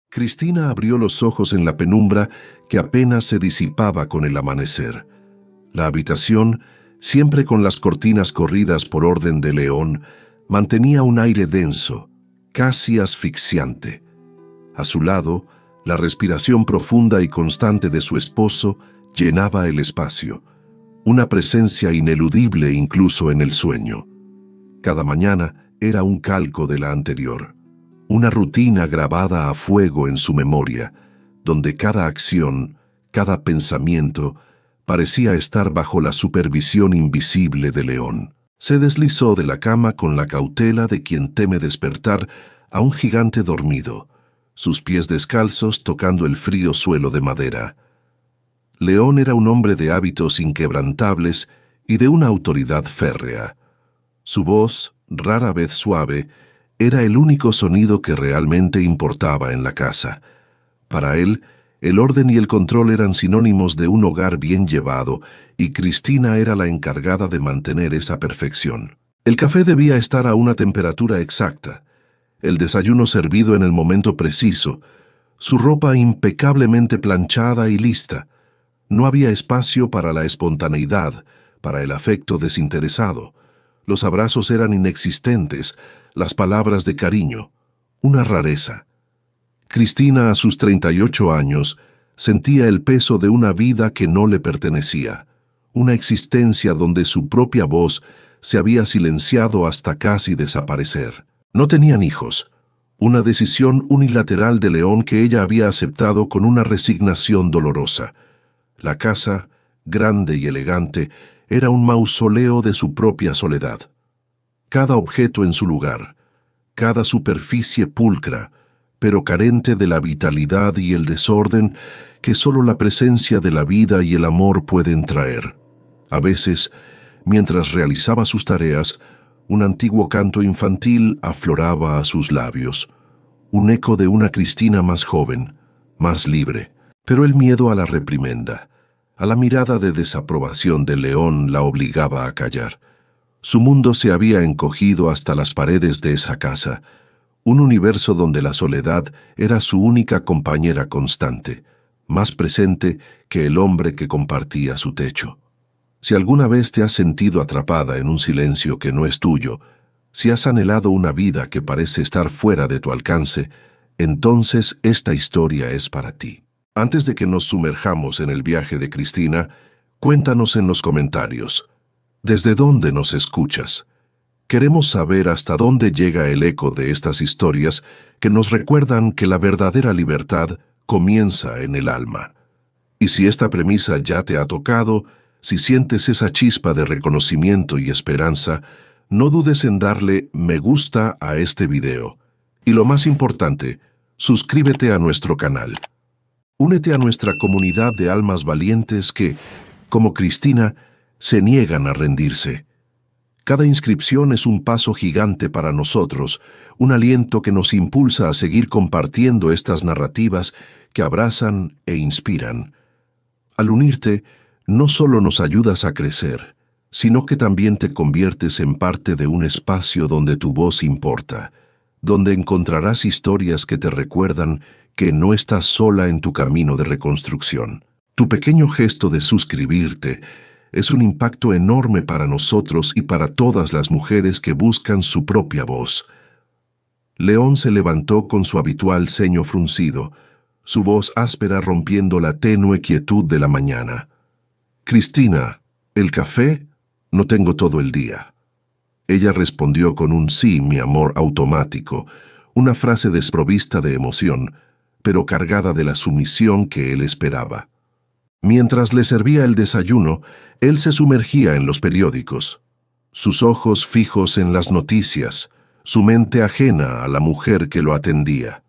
Cristina abrió los ojos en la penumbra que apenas se disipaba con el amanecer. La habitación, siempre con las cortinas corridas por orden de León, mantenía un aire denso, casi asfixiante. A su lado, la respiración profunda y constante de su esposo llenaba el espacio, una presencia ineludible incluso en el sueño. Cada mañana era un calco de la anterior, una rutina grabada a fuego en su memoria, donde cada acción, cada pensamiento, parecía estar bajo la supervisión invisible de León. Se deslizó de la cama con la cautela de quien teme despertar a un gigante dormido, sus pies descalzos tocando el frío suelo de madera. León era un hombre de hábitos inquebrantables y de una autoridad férrea. Su voz, rara vez suave, era el único sonido que realmente importaba en la casa. Para él, el orden y el control eran sinónimos de un hogar bien llevado, y Cristina era la encargada de mantener esa perfección. El café debía estar a una temperatura exacta, el desayuno servido en el momento preciso, su ropa impecablemente planchada y lista. No había espacio para la espontaneidad, para el afecto desinteresado. Los abrazos eran inexistentes, las palabras de cariño, una rareza. Cristina, a sus 38 años, sentía el peso de una vida que no le pertenecía, una existencia donde su propia voz se había silenciado hasta casi desaparecer. No tenían hijos, una decisión unilateral de León que ella había aceptado con una resignación dolorosa. La casa, grande y elegante, era un mausoleo de su propia soledad. Cada objeto en su lugar, cada superficie pulcra, pero carente de la vitalidad y el desorden que solo la presencia de la vida y el amor pueden traer. A veces, mientras realizaba sus tareas, un antiguo canto infantil afloraba a sus labios, un eco de una Cristina más joven, más libre, pero el miedo a la reprimenda, a la mirada de desaprobación de León la obligaba a callar. Su mundo se había encogido hasta las paredes de esa casa, un universo donde la soledad era su única compañera constante, más presente que el hombre que compartía su techo. Si alguna vez te has sentido atrapada en un silencio que no es tuyo, si has anhelado una vida que parece estar fuera de tu alcance, entonces esta historia es para ti. Antes de que nos sumerjamos en el viaje de Cristina, cuéntanos en los comentarios, ¿desde dónde nos escuchas? Queremos saber hasta dónde llega el eco de estas historias que nos recuerdan que la verdadera libertad comienza en el alma. Y si esta premisa ya te ha tocado, si sientes esa chispa de reconocimiento y esperanza, no dudes en darle me gusta a este video. Y lo más importante, suscríbete a nuestro canal. Únete a nuestra comunidad de almas valientes que, como Cristina, se niegan a rendirse. Cada inscripción es un paso gigante para nosotros, un aliento que nos impulsa a seguir compartiendo estas narrativas que abrazan e inspiran. Al unirte, no solo nos ayudas a crecer, sino que también te conviertes en parte de un espacio donde tu voz importa, donde encontrarás historias que te recuerdan que no estás sola en tu camino de reconstrucción. Tu pequeño gesto de suscribirte es un impacto enorme para nosotros y para todas las mujeres que buscan su propia voz. León se levantó con su habitual ceño fruncido, su voz áspera rompiendo la tenue quietud de la mañana. «Cristina, ¿el café? No tengo todo el día». Ella respondió con un sí, mi amor, automático, una frase desprovista de emoción, pero cargada de la sumisión que él esperaba. Mientras le servía el desayuno, él se sumergía en los periódicos, sus ojos fijos en las noticias, su mente ajena a la mujer que lo atendía.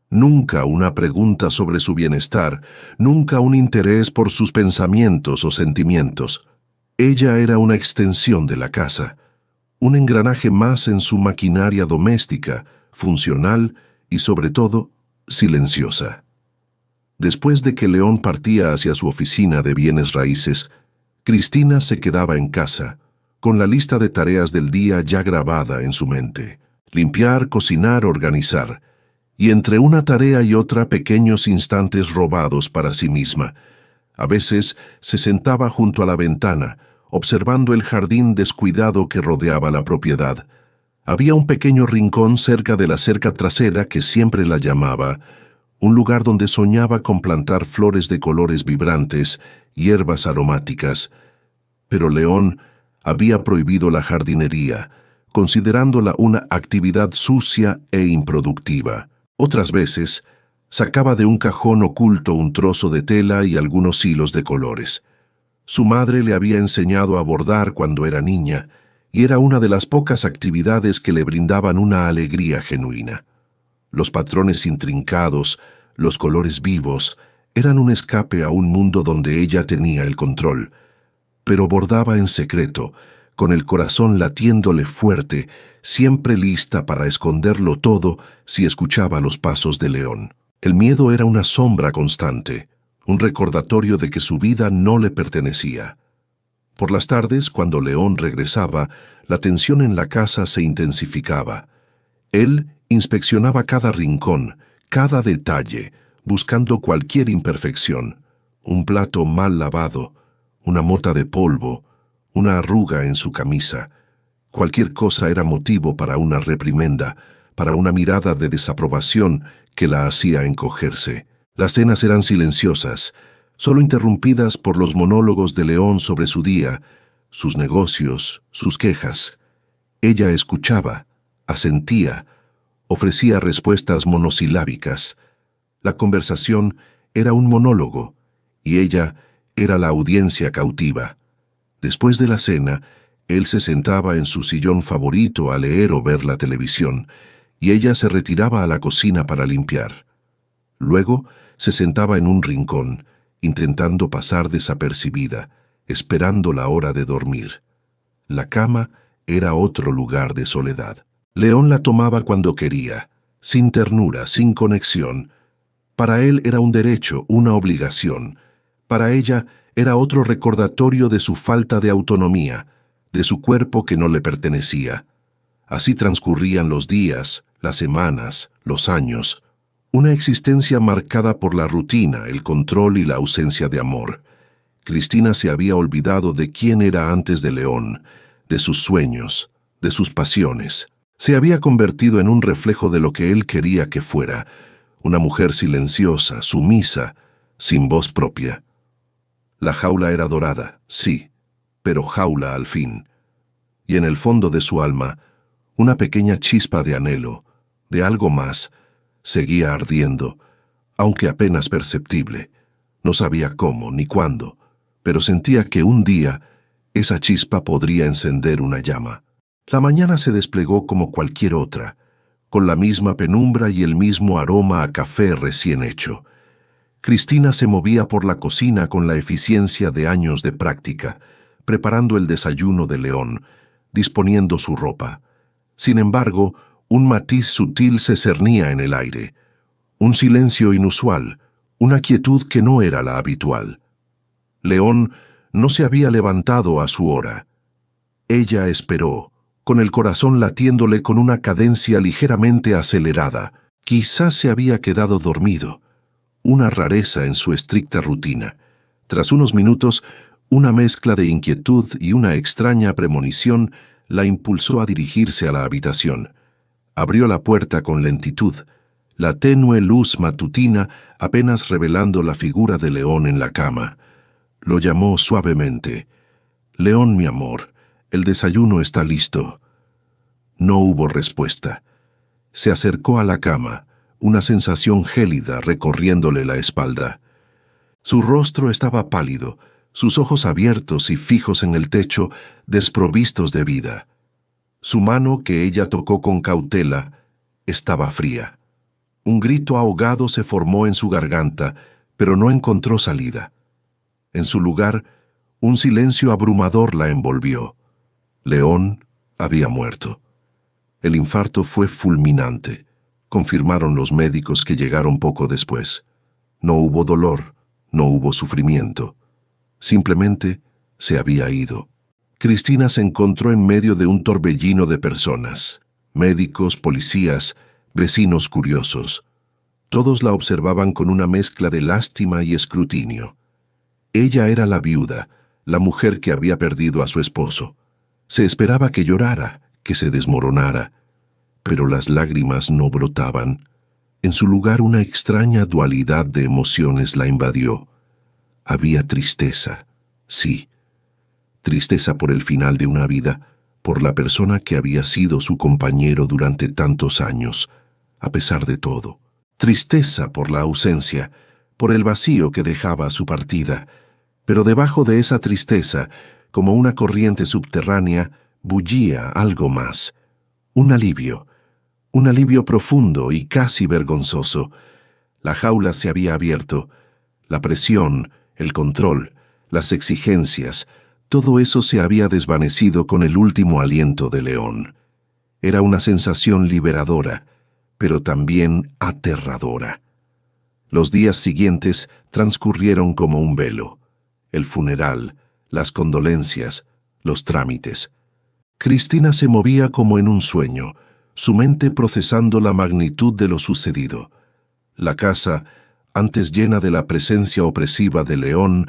Nunca una pregunta sobre su bienestar, nunca un interés por sus pensamientos o sentimientos. Ella era una extensión de la casa, un engranaje más en su maquinaria doméstica, funcional y, sobre todo, silenciosa. Después de que León partía hacia su oficina de bienes raíces, Cristina se quedaba en casa, con la lista de tareas del día ya grabada en su mente. Limpiar, cocinar, organizar. y entre una tarea y otra pequeños instantes robados para sí misma. A veces se sentaba junto a la ventana, observando el jardín descuidado que rodeaba la propiedad. Había un pequeño rincón cerca de la cerca trasera que siempre la llamaba, un lugar donde soñaba con plantar flores de colores vibrantes, hierbas aromáticas. Pero León había prohibido la jardinería, considerándola una actividad sucia e improductiva. Otras veces, sacaba de un cajón oculto un trozo de tela y algunos hilos de colores. Su madre le había enseñado a bordar cuando era niña, y era una de las pocas actividades que le brindaban una alegría genuina. Los patrones intrincados, los colores vivos, eran un escape a un mundo donde ella tenía el control. Pero bordaba en secreto, con el corazón latiéndole fuerte, siempre lista para esconderlo todo si escuchaba los pasos de León. El miedo era una sombra constante, un recordatorio de que su vida no le pertenecía. Por las tardes, cuando León regresaba, la tensión en la casa se intensificaba. Él inspeccionaba cada rincón, cada detalle, buscando cualquier imperfección, un plato mal lavado, una mota de polvo, una arruga en su camisa. Cualquier cosa era motivo para una reprimenda, para una mirada de desaprobación que la hacía encogerse. Las cenas eran silenciosas, solo interrumpidas por los monólogos de León sobre su día, sus negocios, sus quejas. Ella escuchaba, asentía, ofrecía respuestas monosilábicas. La conversación era un monólogo, y ella era la audiencia cautiva. Después de la cena, él se sentaba en su sillón favorito a leer o ver la televisión, y ella se retiraba a la cocina para limpiar. Luego se sentaba en un rincón, intentando pasar desapercibida, esperando la hora de dormir. La cama era otro lugar de soledad. León la tomaba cuando quería, sin ternura, sin conexión. Para él era un derecho, una obligación. Para ella era otro recordatorio de su falta de autonomía, de su cuerpo que no le pertenecía. Así transcurrían los días, las semanas, los años. Una existencia marcada por la rutina, el control y la ausencia de amor. Cristina se había olvidado de quién era antes de León, de sus sueños, de sus pasiones. Se había convertido en un reflejo de lo que él quería que fuera, una mujer silenciosa, sumisa, sin voz propia. La jaula era dorada, sí, pero jaula al fin. Y en el fondo de su alma, una pequeña chispa de anhelo, de algo más, seguía ardiendo, aunque apenas perceptible. No sabía cómo ni cuándo, pero sentía que un día esa chispa podría encender una llama. La mañana se desplegó como cualquier otra, con la misma penumbra y el mismo aroma a café recién hecho. Cristina se movía por la cocina con la eficiencia de años de práctica, preparando el desayuno de León, disponiendo su ropa. Sin embargo, un matiz sutil se cernía en el aire, un silencio inusual, una quietud que no era la habitual. León no se había levantado a su hora. Ella esperó, con el corazón latiéndole con una cadencia ligeramente acelerada. Quizás se había quedado dormido, una rareza en su estricta rutina. Tras unos minutos, una mezcla de inquietud y una extraña premonición la impulsó a dirigirse a la habitación. Abrió la puerta con lentitud, la tenue luz matutina apenas revelando la figura de León en la cama. Lo llamó suavemente. «León, mi amor, el desayuno está listo». No hubo respuesta. Se acercó a la cama, una sensación gélida recorriéndole la espalda. Su rostro estaba pálido, sus ojos abiertos y fijos en el techo, desprovistos de vida. Su mano, que ella tocó con cautela, estaba fría. Un grito ahogado se formó en su garganta, pero no encontró salida. En su lugar, un silencio abrumador la envolvió. León había muerto. El infarto fue fulminante, confirmaron los médicos que llegaron poco después. No hubo dolor, no hubo sufrimiento. Simplemente se había ido. Cristina se encontró en medio de un torbellino de personas, médicos, policías, vecinos curiosos. Todos la observaban con una mezcla de lástima y escrutinio. Ella era la viuda, la mujer que había perdido a su esposo. Se esperaba que llorara, que se desmoronara, pero las lágrimas no brotaban. En su lugar una extraña dualidad de emociones la invadió. Había tristeza, sí, tristeza por el final de una vida, por la persona que había sido su compañero durante tantos años, a pesar de todo. Tristeza por la ausencia, por el vacío que dejaba su partida, pero debajo de esa tristeza, como una corriente subterránea, bullía algo más. Un alivio profundo y casi vergonzoso. La jaula se había abierto. La presión, el control, las exigencias, todo eso se había desvanecido con el último aliento de León. Era una sensación liberadora, pero también aterradora. Los días siguientes transcurrieron como un velo. El funeral, las condolencias, los trámites. Cristina se movía como en un sueño, su mente procesando la magnitud de lo sucedido. La casa, antes llena de la presencia opresiva de León,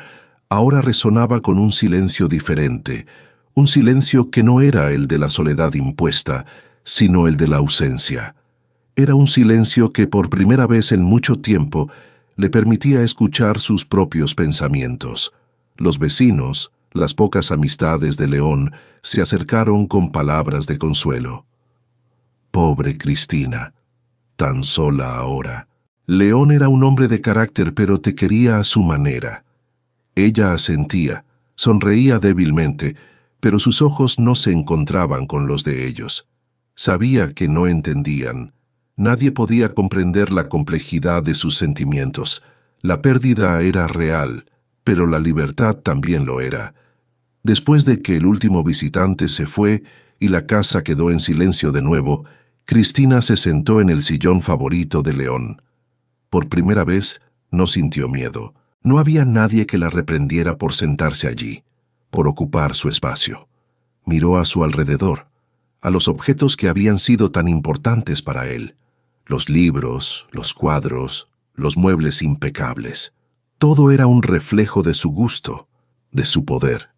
ahora resonaba con un silencio diferente, un silencio que no era el de la soledad impuesta, sino el de la ausencia. Era un silencio que por primera vez en mucho tiempo le permitía escuchar sus propios pensamientos. Los vecinos, las pocas amistades de León, se acercaron con palabras de consuelo. Pobre Cristina, tan sola ahora. León era un hombre de carácter, pero te quería a su manera. Ella asentía, sonreía débilmente, pero sus ojos no se encontraban con los de ellos. Sabía que no entendían. Nadie podía comprender la complejidad de sus sentimientos. La pérdida era real, pero la libertad también lo era. Después de que el último visitante se fue y la casa quedó en silencio de nuevo, Cristina se sentó en el sillón favorito de León. Por primera vez no sintió miedo. No había nadie que la reprendiera por sentarse allí, por ocupar su espacio. Miró a su alrededor, a los objetos que habían sido tan importantes para él. Los libros, los cuadros, los muebles impecables. Todo era un reflejo de su gusto, de su poder.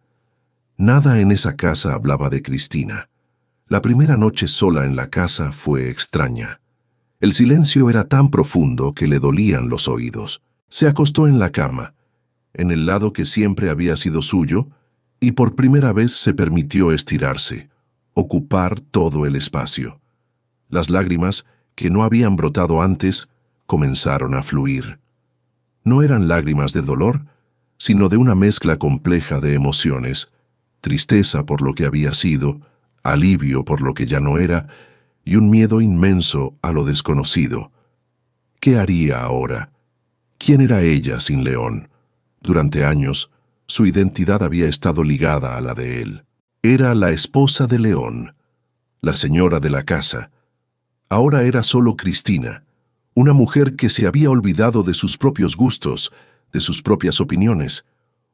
Nada en esa casa hablaba de Cristina. La primera noche sola en la casa fue extraña. El silencio era tan profundo que le dolían los oídos. Se acostó en la cama, en el lado que siempre había sido suyo, y por primera vez se permitió estirarse, ocupar todo el espacio. Las lágrimas, que no habían brotado antes, comenzaron a fluir. No eran lágrimas de dolor, sino de una mezcla compleja de emociones, tristeza por lo que había sido, alivio por lo que ya no era, y un miedo inmenso a lo desconocido. ¿Qué haría ahora? ¿Quién era ella sin León? Durante años, su identidad había estado ligada a la de él. Era la esposa de León, la señora de la casa. Ahora era solo Cristina, una mujer que se había olvidado de sus propios gustos, de sus propias opiniones,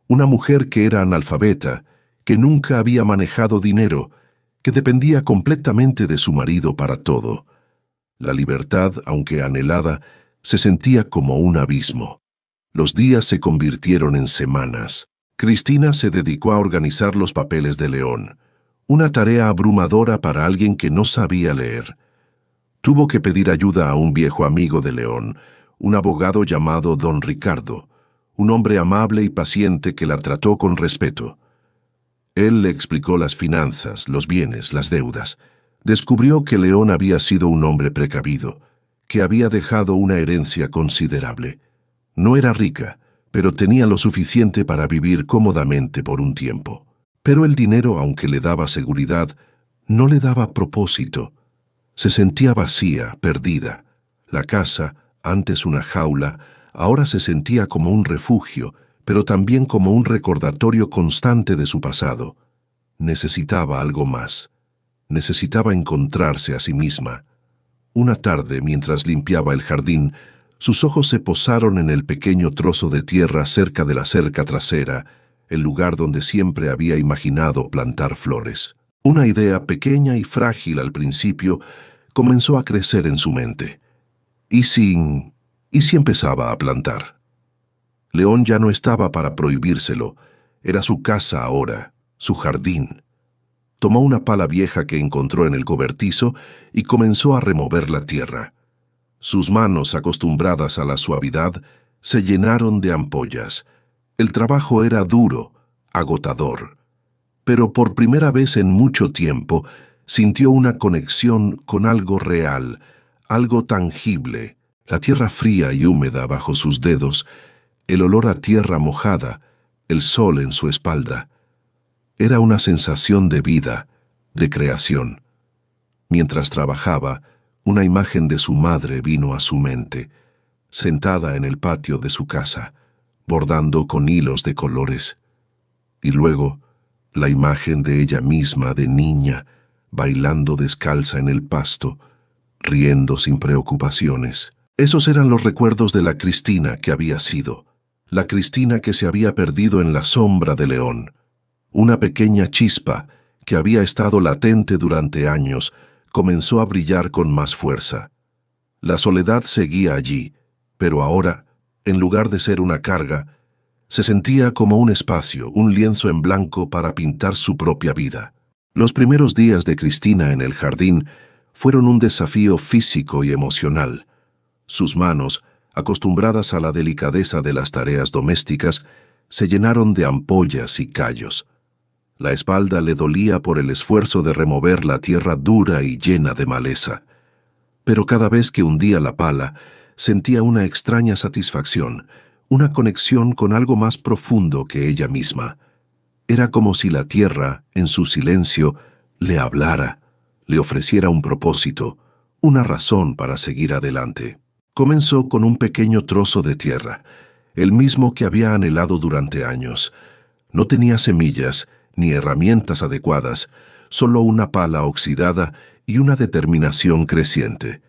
una mujer que era analfabeta, que nunca había manejado dinero, que dependía completamente de su marido para todo. La libertad, aunque anhelada, se sentía como un abismo. Los días se convirtieron en semanas. Cristina se dedicó a organizar los papeles de León, una tarea abrumadora para alguien que no sabía leer. Tuvo que pedir ayuda a un viejo amigo de León, un abogado llamado Don Ricardo, un hombre amable y paciente que la trató con respeto. Él le explicó las finanzas, los bienes, las deudas. Descubrió que León había sido un hombre precavido, que había dejado una herencia considerable. No era rica, pero tenía lo suficiente para vivir cómodamente por un tiempo. Pero el dinero, aunque le daba seguridad, no le daba propósito. Se sentía vacía, perdida. La casa, antes una jaula, ahora se sentía como un refugio, pero también como un recordatorio constante de su pasado. Necesitaba algo más. Necesitaba encontrarse a sí misma. Una tarde, mientras limpiaba el jardín, sus ojos se posaron en el pequeño trozo de tierra cerca de la cerca trasera, el lugar donde siempre había imaginado plantar flores. Una idea pequeña y frágil al principio comenzó a crecer en su mente. ¿Y si empezaba a plantar? León ya no estaba para prohibírselo. Era su casa ahora, su jardín. Tomó una pala vieja que encontró en el cobertizo y comenzó a remover la tierra. Sus manos, acostumbradas a la suavidad, se llenaron de ampollas. El trabajo era duro, agotador. Pero por primera vez en mucho tiempo sintió una conexión con algo real, algo tangible, la tierra fría y húmeda bajo sus dedos, el olor a tierra mojada, el sol en su espalda. Era una sensación de vida, de creación. Mientras trabajaba, una imagen de su madre vino a su mente, sentada en el patio de su casa, bordando con hilos de colores. Y luego, la imagen de ella misma de niña, bailando descalza en el pasto, riendo sin preocupaciones. Esos eran los recuerdos de la Cristina que había sido, la Cristina que se había perdido en la sombra de León, una pequeña chispa que había estado latente durante años, comenzó a brillar con más fuerza. La soledad seguía allí, pero ahora, en lugar de ser una carga, se sentía como un espacio, un lienzo en blanco para pintar su propia vida. Los primeros días de Cristina en el jardín fueron un desafío físico y emocional. Sus manos, acostumbradas a la delicadeza de las tareas domésticas, se llenaron de ampollas y callos. La espalda le dolía por el esfuerzo de remover la tierra dura y llena de maleza. Pero cada vez que hundía la pala, sentía una extraña satisfacción, una conexión con algo más profundo que ella misma. Era como si la tierra, en su silencio, le hablara, le ofreciera un propósito, una razón para seguir adelante. Comenzó con un pequeño trozo de tierra, el mismo que había anhelado durante años. No tenía semillas ni herramientas adecuadas, solo una pala oxidada y una determinación creciente.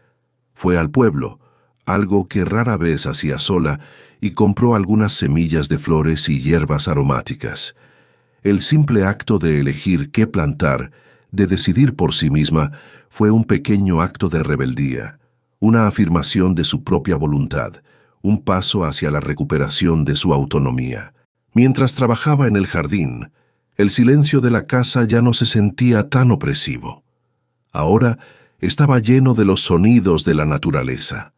Fue al pueblo, algo que rara vez hacía sola, y compró algunas semillas de flores y hierbas aromáticas. El simple acto de elegir qué plantar, de decidir por sí misma, fue un pequeño acto de rebeldía, una afirmación de su propia voluntad, un paso hacia la recuperación de su autonomía. Mientras trabajaba en el jardín, el silencio de la casa ya no se sentía tan opresivo. Ahora estaba lleno de los sonidos de la naturaleza,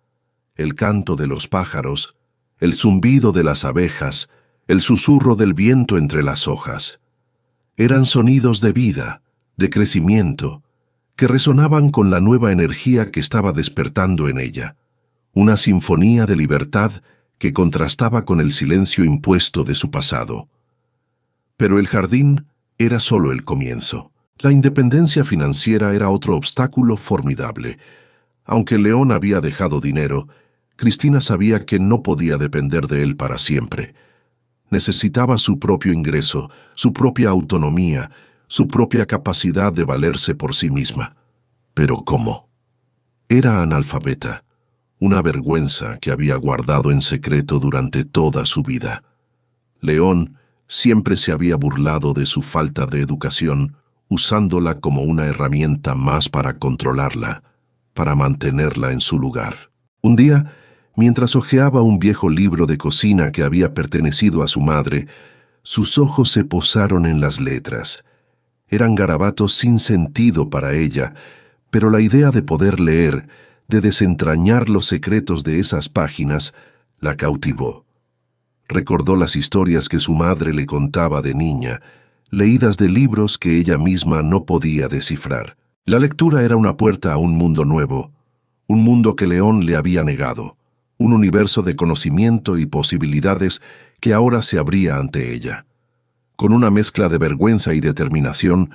el canto de los pájaros, el zumbido de las abejas, el susurro del viento entre las hojas. Eran sonidos de vida, de crecimiento, que resonaban con la nueva energía que estaba despertando en ella, una sinfonía de libertad que contrastaba con el silencio impuesto de su pasado. Pero el jardín era solo el comienzo. La independencia financiera era otro obstáculo formidable. Aunque León había dejado dinero, Cristina sabía que no podía depender de él para siempre. Necesitaba su propio ingreso, su propia autonomía, su propia capacidad de valerse por sí misma. ¿Pero cómo? Era analfabeta, una vergüenza que había guardado en secreto durante toda su vida. León siempre se había burlado de su falta de educación, usándola como una herramienta más para controlarla, para mantenerla en su lugar. Un día, mientras hojeaba un viejo libro de cocina que había pertenecido a su madre, sus ojos se posaron en las letras. Eran garabatos sin sentido para ella, pero la idea de poder leer, de desentrañar los secretos de esas páginas, la cautivó. Recordó las historias que su madre le contaba de niña, leídas de libros que ella misma no podía descifrar. La lectura era una puerta a un mundo nuevo, un mundo que León le había negado, un universo de conocimiento y posibilidades que ahora se abría ante ella. Con una mezcla de vergüenza y determinación,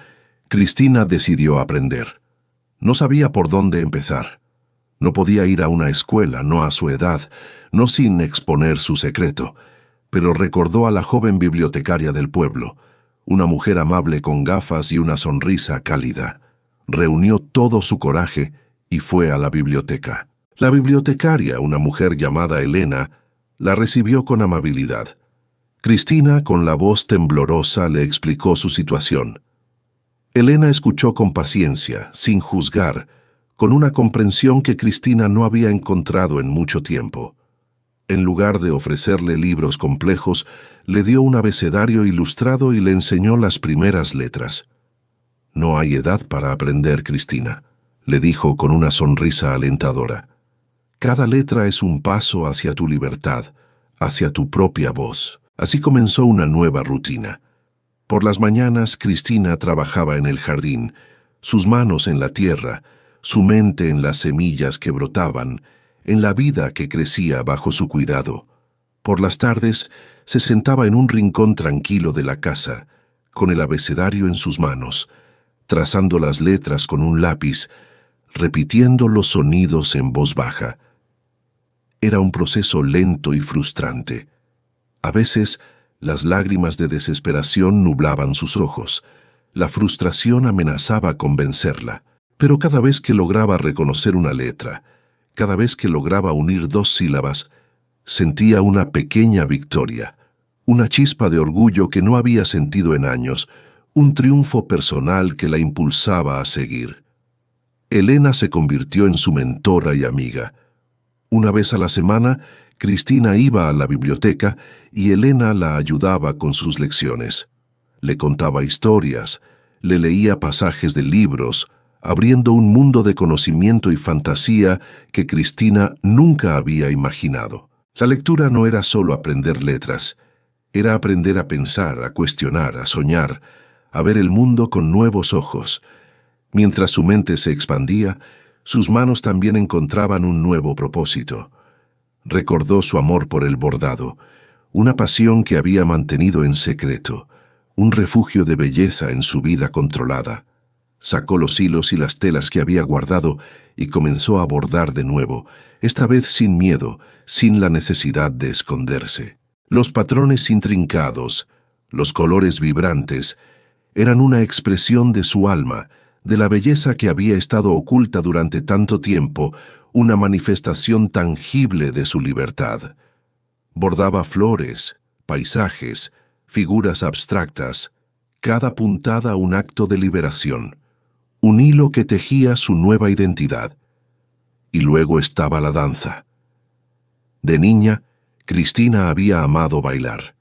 Cristina decidió aprender. No sabía por dónde empezar. No podía ir a una escuela, no a su edad, no sin exponer su secreto, pero recordó a la joven bibliotecaria del pueblo, una mujer amable con gafas y una sonrisa cálida. Reunió todo su coraje y fue a la biblioteca. La bibliotecaria, una mujer llamada Elena, la recibió con amabilidad. Cristina, con la voz temblorosa, le explicó su situación. Elena escuchó con paciencia, sin juzgar, con una comprensión que Cristina no había encontrado en mucho tiempo. En lugar de ofrecerle libros complejos, le dio un abecedario ilustrado y le enseñó las primeras letras. «No hay edad para aprender, Cristina», le dijo con una sonrisa alentadora. «Cada letra es un paso hacia tu libertad, hacia tu propia voz». Así comenzó una nueva rutina. Por las mañanas, Cristina trabajaba en el jardín, sus manos en la tierra, su mente en las semillas que brotaban, en la vida que crecía bajo su cuidado. Por las tardes, se sentaba en un rincón tranquilo de la casa, con el abecedario en sus manos, trazando las letras con un lápiz, repitiendo los sonidos en voz baja. Era un proceso lento y frustrante. A veces, las lágrimas de desesperación nublaban sus ojos. La frustración amenazaba con vencerla. Pero cada vez que lograba reconocer una letra, cada vez que lograba unir dos sílabas, sentía una pequeña victoria, una chispa de orgullo que no había sentido en años, un triunfo personal que la impulsaba a seguir. Elena se convirtió en su mentora y amiga. Una vez a la semana, Cristina iba a la biblioteca y Elena la ayudaba con sus lecciones. Le contaba historias, le leía pasajes de libros, abriendo un mundo de conocimiento y fantasía que Cristina nunca había imaginado. La lectura no era solo aprender letras, era aprender a pensar, a cuestionar, a soñar, a ver el mundo con nuevos ojos. Mientras su mente se expandía, sus manos también encontraban un nuevo propósito. Recordó su amor por el bordado, una pasión que había mantenido en secreto, un refugio de belleza en su vida controlada. Sacó los hilos y las telas que había guardado y comenzó a bordar de nuevo, esta vez sin miedo, sin la necesidad de esconderse. Los patrones intrincados, los colores vibrantes, eran una expresión de su alma, de la belleza que había estado oculta durante tanto tiempo, una manifestación tangible de su libertad. Bordaba flores, paisajes, figuras abstractas, cada puntada un acto de liberación, un hilo que tejía su nueva identidad. Y luego estaba la danza. De niña, Cristina había amado bailar.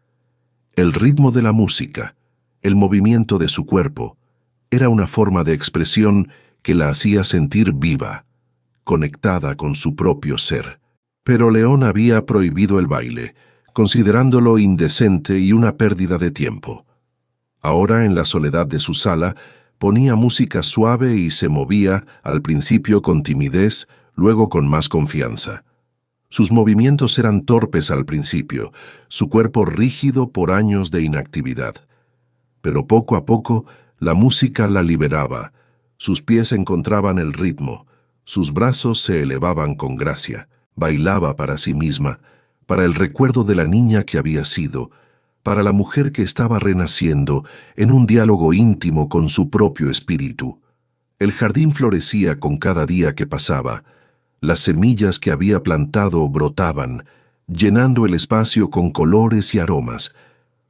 El ritmo de la música, el movimiento de su cuerpo, era una forma de expresión que la hacía sentir viva, conectada con su propio ser. Pero León había prohibido el baile, considerándolo indecente y una pérdida de tiempo. Ahora, en la soledad de su sala, ponía música suave y se movía, al principio con timidez, luego con más confianza. Sus movimientos eran torpes al principio, su cuerpo rígido por años de inactividad. Pero poco a poco, la música la liberaba, sus pies encontraban el ritmo, sus brazos se elevaban con gracia, bailaba para sí misma, para el recuerdo de la niña que había sido, para la mujer que estaba renaciendo en un diálogo íntimo con su propio espíritu. El jardín florecía con cada día que pasaba, las semillas que había plantado brotaban, llenando el espacio con colores y aromas.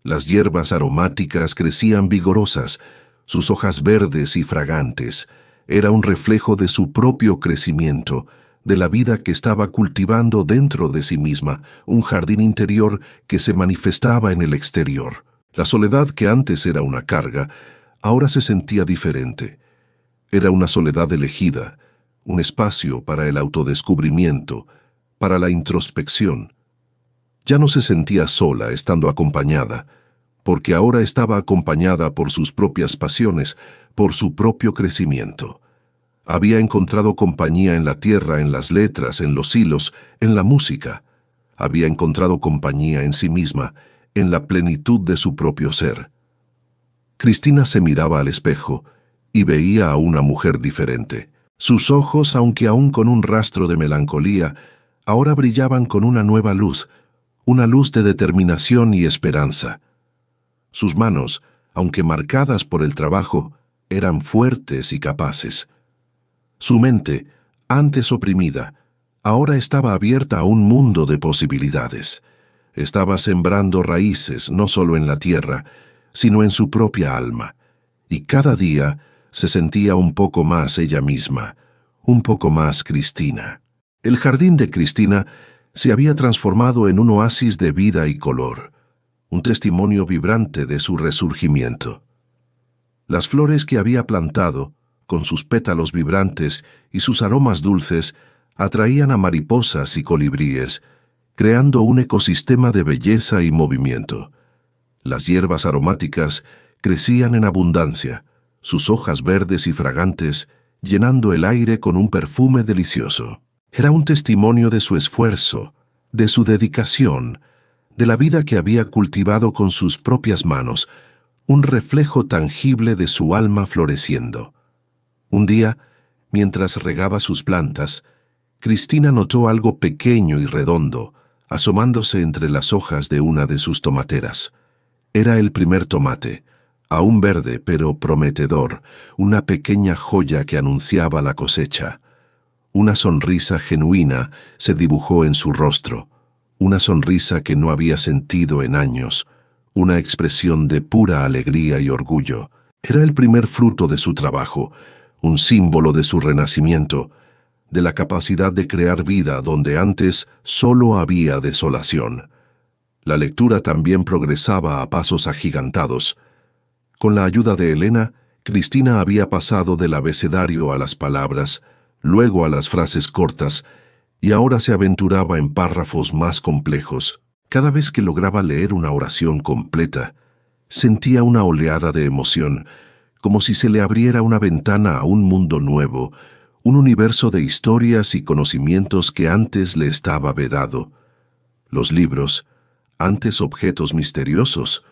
Las hierbas aromáticas crecían vigorosas, sus hojas verdes y fragantes. Era un reflejo de su propio crecimiento, de la vida que estaba cultivando dentro de sí misma, un jardín interior que se manifestaba en el exterior. La soledad que antes era una carga, ahora se sentía diferente. Era una soledad elegida, un espacio para el autodescubrimiento, para la introspección. Ya no se sentía sola estando acompañada, porque ahora estaba acompañada por sus propias pasiones, por su propio crecimiento. Había encontrado compañía en la tierra, en las letras, en los hilos, en la música. Había encontrado compañía en sí misma, en la plenitud de su propio ser. Cristina se miraba al espejo y veía a una mujer diferente. Sus ojos, aunque aún con un rastro de melancolía, ahora brillaban con una nueva luz, una luz de determinación y esperanza. Sus manos, aunque marcadas por el trabajo, eran fuertes y capaces. Su mente, antes oprimida, ahora estaba abierta a un mundo de posibilidades. Estaba sembrando raíces no solo en la tierra, sino en su propia alma, y cada día se sentía un poco más ella misma, un poco más Cristina. El jardín de Cristina se había transformado en un oasis de vida y color, un testimonio vibrante de su resurgimiento. Las flores que había plantado, con sus pétalos vibrantes y sus aromas dulces, atraían a mariposas y colibríes, creando un ecosistema de belleza y movimiento. Las hierbas aromáticas crecían en abundancia, sus hojas verdes y fragantes llenando el aire con un perfume delicioso. Era un testimonio de su esfuerzo, de su dedicación, de la vida que había cultivado con sus propias manos, un reflejo tangible de su alma floreciendo. Un día, mientras regaba sus plantas, Cristina notó algo pequeño y redondo, asomándose entre las hojas de una de sus tomateras. Era el primer tomate, aún verde pero prometedor, una pequeña joya que anunciaba la cosecha. Una sonrisa genuina se dibujó en su rostro, una sonrisa que no había sentido en años, una expresión de pura alegría y orgullo. Era el primer fruto de su trabajo, un símbolo de su renacimiento, de la capacidad de crear vida donde antes solo había desolación. La lectura también progresaba a pasos agigantados. Con la ayuda de Elena, Cristina había pasado del abecedario a las palabras, luego a las frases cortas, y ahora se aventuraba en párrafos más complejos. Cada vez que lograba leer una oración completa, sentía una oleada de emoción, como si se le abriera una ventana a un mundo nuevo, un universo de historias y conocimientos que antes le estaba vedado. Los libros, antes objetos misteriosos,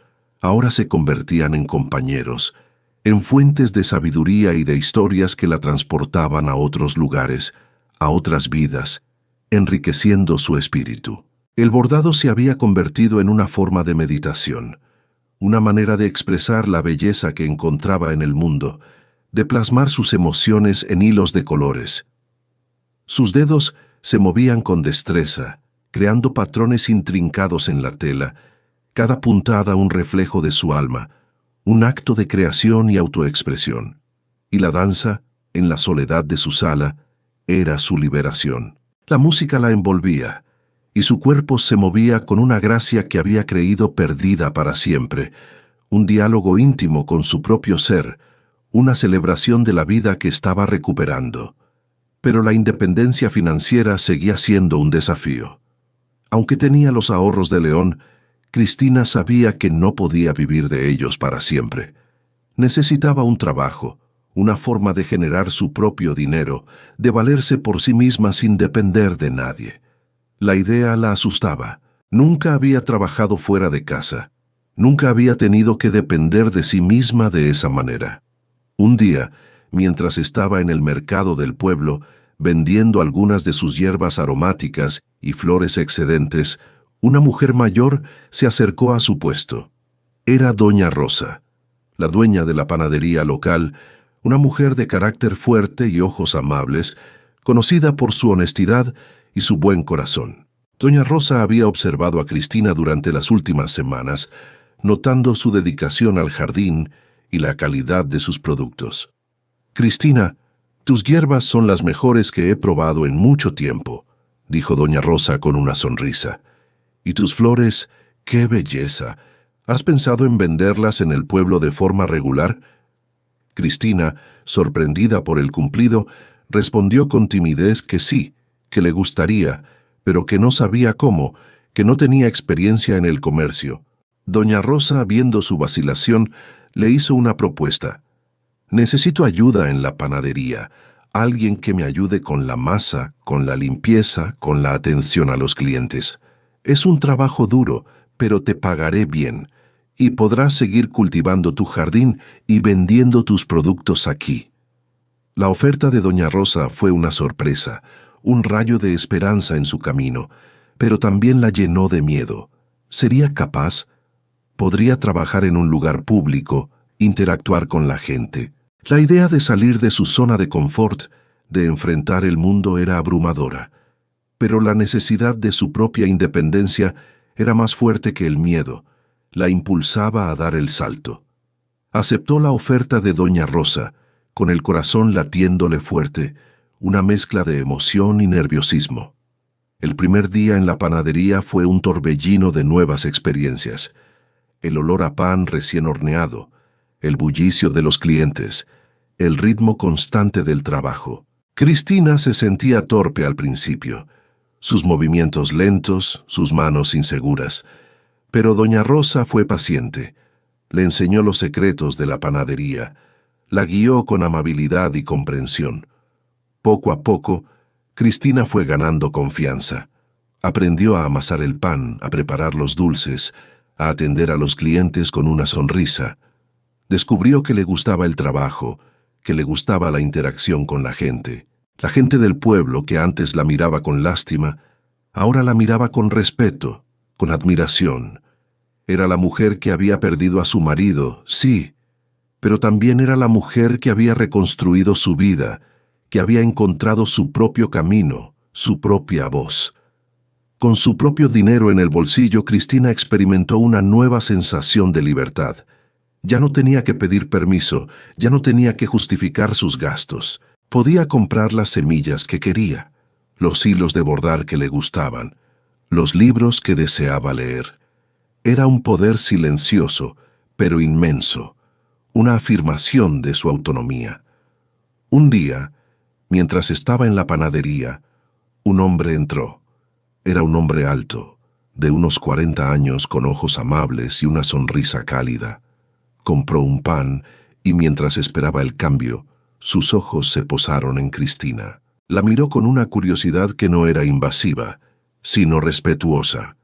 ahora se convertían en compañeros, en fuentes de sabiduría y de historias que la transportaban a otros lugares, a otras vidas, enriqueciendo su espíritu. El bordado se había convertido en una forma de meditación, una manera de expresar la belleza que encontraba en el mundo, de plasmar sus emociones en hilos de colores. Sus dedos se movían con destreza, creando patrones intrincados en la tela, cada puntada un reflejo de su alma, un acto de creación y autoexpresión. Y la danza, en la soledad de su sala, era su liberación. La música la envolvía, y su cuerpo se movía con una gracia que había creído perdida para siempre, un diálogo íntimo con su propio ser, una celebración de la vida que estaba recuperando. Pero la independencia financiera seguía siendo un desafío. Aunque tenía los ahorros de León, Cristina sabía que no podía vivir de ellos para siempre. Necesitaba un trabajo, una forma de generar su propio dinero, de valerse por sí misma sin depender de nadie. La idea la asustaba. Nunca había trabajado fuera de casa. Nunca había tenido que depender de sí misma de esa manera. Un día, mientras estaba en el mercado del pueblo, vendiendo algunas de sus hierbas aromáticas y flores excedentes, una mujer mayor se acercó a su puesto. Era doña Rosa, la dueña de la panadería local, una mujer de carácter fuerte y ojos amables, conocida por su honestidad y su buen corazón. Doña Rosa había observado a Cristina durante las últimas semanas, notando su dedicación al jardín y la calidad de sus productos. «Cristina, tus hierbas son las mejores que he probado en mucho tiempo», dijo doña Rosa con una sonrisa. «Y tus flores, qué belleza. ¿Has pensado en venderlas en el pueblo de forma regular?» Cristina, sorprendida por el cumplido, respondió con timidez que sí, que le gustaría, pero que no sabía cómo, que no tenía experiencia en el comercio. Doña Rosa, viendo su vacilación, le hizo una propuesta. «Necesito ayuda en la panadería, alguien que me ayude con la masa, con la limpieza, con la atención a los clientes. Es un trabajo duro, pero te pagaré bien, y podrás seguir cultivando tu jardín y vendiendo tus productos aquí». La oferta de doña Rosa fue una sorpresa, un rayo de esperanza en su camino, pero también la llenó de miedo. ¿Sería capaz? ¿Podría trabajar en un lugar público, interactuar con la gente? La idea de salir de su zona de confort, de enfrentar el mundo, era abrumadora, pero la necesidad de su propia independencia era más fuerte que el miedo, la impulsaba a dar el salto. Aceptó la oferta de doña Rosa, con el corazón latiéndole fuerte, una mezcla de emoción y nerviosismo. El primer día en la panadería fue un torbellino de nuevas experiencias. El olor a pan recién horneado, el bullicio de los clientes, el ritmo constante del trabajo. Cristina se sentía torpe al principio, sus movimientos lentos, sus manos inseguras. Pero doña Rosa fue paciente, le enseñó los secretos de la panadería, la guió con amabilidad y comprensión. Poco a poco, Cristina fue ganando confianza. Aprendió a amasar el pan, a preparar los dulces, a atender a los clientes con una sonrisa. Descubrió que le gustaba el trabajo, que le gustaba la interacción con la gente. La gente del pueblo, que antes la miraba con lástima, ahora la miraba con respeto, con admiración. Era la mujer que había perdido a su marido, sí, pero también era la mujer que había reconstruido su vida, que había encontrado su propio camino, su propia voz. Con su propio dinero en el bolsillo, Cristina experimentó una nueva sensación de libertad. Ya no tenía que pedir permiso, ya no tenía que justificar sus gastos. Podía comprar las semillas que quería, los hilos de bordar que le gustaban, los libros que deseaba leer. Era un poder silencioso, pero inmenso, una afirmación de su autonomía. Un día, mientras estaba en la panadería, un hombre entró. Era un hombre alto, de unos 40 años, con ojos amables y una sonrisa cálida. Compró un pan y mientras esperaba el cambio, sus ojos se posaron en Cristina. La miró con una curiosidad que no era invasiva, sino respetuosa.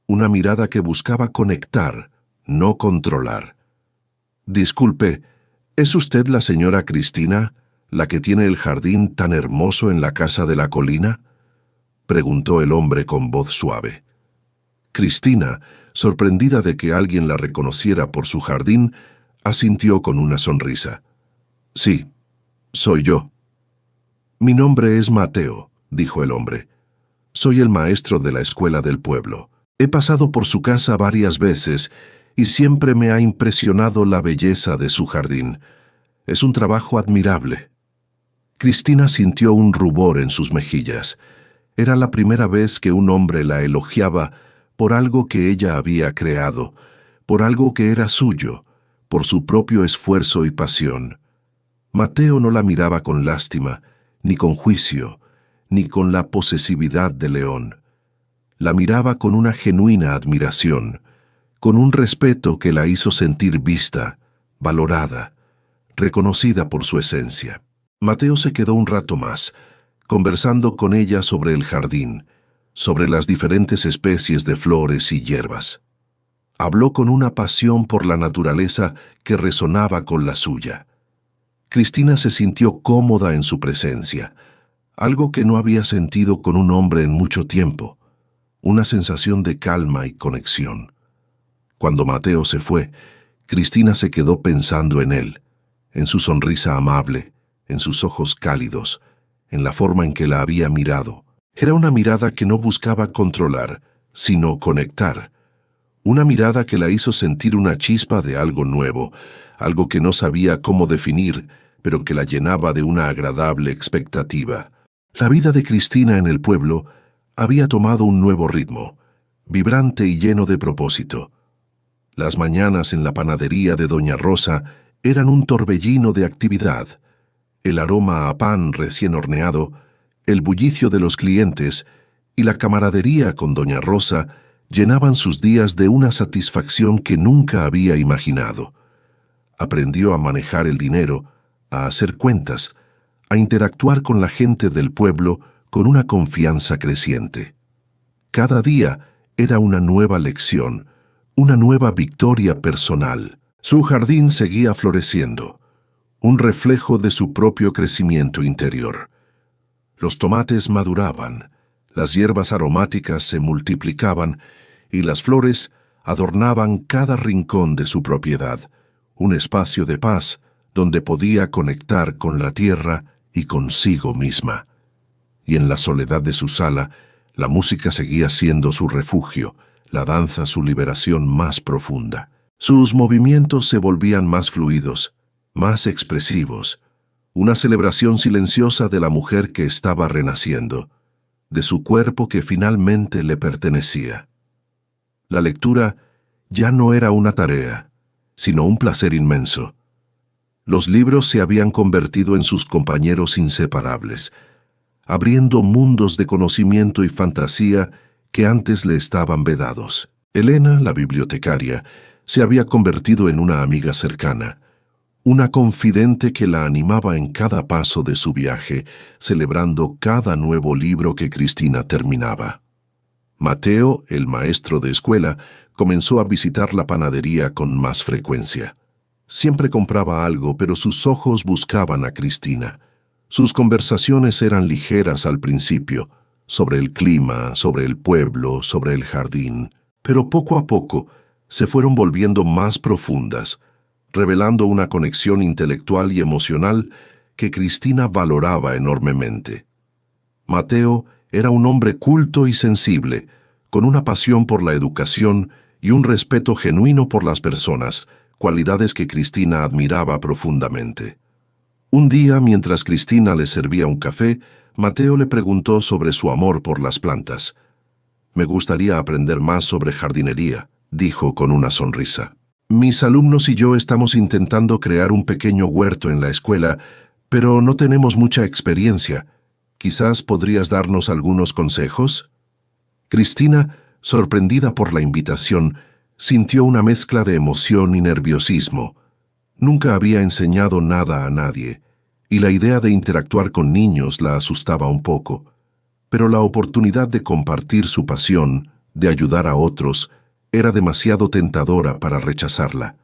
Una mirada que buscaba conectar, no controlar. «Disculpe, ¿es usted la señora Cristina, la que tiene el jardín tan hermoso en la casa de la colina?», preguntó el hombre con voz suave. Cristina, sorprendida de que alguien la reconociera por su jardín, asintió con una sonrisa. «Sí, soy yo». «Mi nombre es Mateo», dijo el hombre. «Soy el maestro de la escuela del pueblo. He pasado por su casa varias veces y siempre me ha impresionado la belleza de su jardín. Es un trabajo admirable». Cristina sintió un rubor en sus mejillas. Era la primera vez que un hombre la elogiaba por algo que ella había creado, por algo que era suyo, por su propio esfuerzo y pasión. Mateo no la miraba con lástima, ni con juicio, ni con la posesividad de león. La miraba con una genuina admiración, con un respeto que la hizo sentir vista, valorada, reconocida por su esencia. Mateo se quedó un rato más, conversando con ella sobre el jardín, sobre las diferentes especies de flores y hierbas. Habló con una pasión por la naturaleza que resonaba con la suya. Cristina se sintió cómoda en su presencia, algo que no había sentido con un hombre en mucho tiempo, una sensación de calma y conexión. Cuando Mateo se fue, Cristina se quedó pensando en él, en su sonrisa amable, en sus ojos cálidos, en la forma en que la había mirado. Era una mirada que no buscaba controlar, sino conectar. Una mirada que la hizo sentir una chispa de algo nuevo, algo que no sabía cómo definir, pero que la llenaba de una agradable expectativa. La vida de Cristina en el pueblo había tomado un nuevo ritmo, vibrante y lleno de propósito. Las mañanas en la panadería de doña Rosa eran un torbellino de actividad. El aroma a pan recién horneado, el bullicio de los clientes y la camaradería con doña Rosa llenaban sus días de una satisfacción que nunca había imaginado. Aprendió a manejar el dinero, a hacer cuentas, a interactuar con la gente del pueblo con una confianza creciente. Cada día era una nueva lección, una nueva victoria personal. Su jardín seguía floreciendo, un reflejo de su propio crecimiento interior. Los tomates maduraban, las hierbas aromáticas se multiplicaban y las flores adornaban cada rincón de su propiedad, un espacio de paz donde podía conectar con la tierra y consigo misma. Y en la soledad de su sala, la música seguía siendo su refugio, la danza su liberación más profunda. Sus movimientos se volvían más fluidos, más expresivos, una celebración silenciosa de la mujer que estaba renaciendo, de su cuerpo que finalmente le pertenecía. La lectura ya no era una tarea, sino un placer inmenso. Los libros se habían convertido en sus compañeros inseparables, abriendo mundos de conocimiento y fantasía que antes le estaban vedados. Elena, la bibliotecaria, se había convertido en una amiga cercana, una confidente que la animaba en cada paso de su viaje, celebrando cada nuevo libro que Cristina terminaba. Mateo, el maestro de escuela, comenzó a visitar la panadería con más frecuencia. Siempre compraba algo, pero sus ojos buscaban a Cristina. Sus conversaciones eran ligeras al principio, sobre el clima, sobre el pueblo, sobre el jardín, pero poco a poco se fueron volviendo más profundas, revelando una conexión intelectual y emocional que Cristina valoraba enormemente. Mateo era un hombre culto y sensible, con una pasión por la educación y un respeto genuino por las personas, cualidades que Cristina admiraba profundamente. Un día, mientras Cristina le servía un café, Mateo le preguntó sobre su amor por las plantas. «Me gustaría aprender más sobre jardinería», dijo con una sonrisa. «Mis alumnos y yo estamos intentando crear un pequeño huerto en la escuela, pero no tenemos mucha experiencia. ¿Quizás podrías darnos algunos consejos?» Cristina, sorprendida por la invitación, sintió una mezcla de emoción y nerviosismo. Nunca había enseñado nada a nadie, y la idea de interactuar con niños la asustaba un poco. Pero la oportunidad de compartir su pasión, de ayudar a otros, era demasiado tentadora para rechazarla.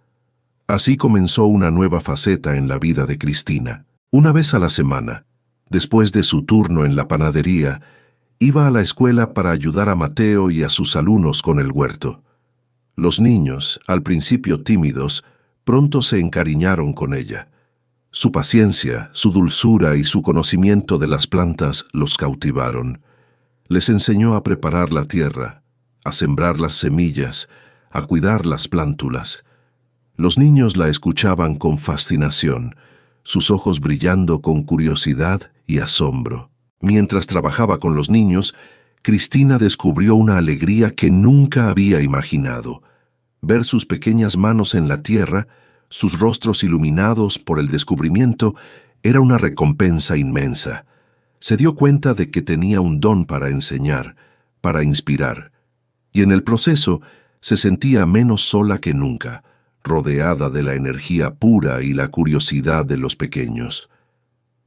Así comenzó una nueva faceta en la vida de Cristina. Una vez a la semana, después de su turno en la panadería, iba a la escuela para ayudar a Mateo y a sus alumnos con el huerto. Los niños, al principio tímidos, pronto se encariñaron con ella. Su paciencia, su dulzura y su conocimiento de las plantas los cautivaron. Les enseñó a preparar la tierra, a sembrar las semillas, a cuidar las plántulas. Los niños la escuchaban con fascinación, sus ojos brillando con curiosidad y asombro. Mientras trabajaba con los niños, Cristina descubrió una alegría que nunca había imaginado. Ver sus pequeñas manos en la tierra, sus rostros iluminados por el descubrimiento, era una recompensa inmensa. Se dio cuenta de que tenía un don para enseñar, para inspirar, y en el proceso se sentía menos sola que nunca, rodeada de la energía pura y la curiosidad de los pequeños.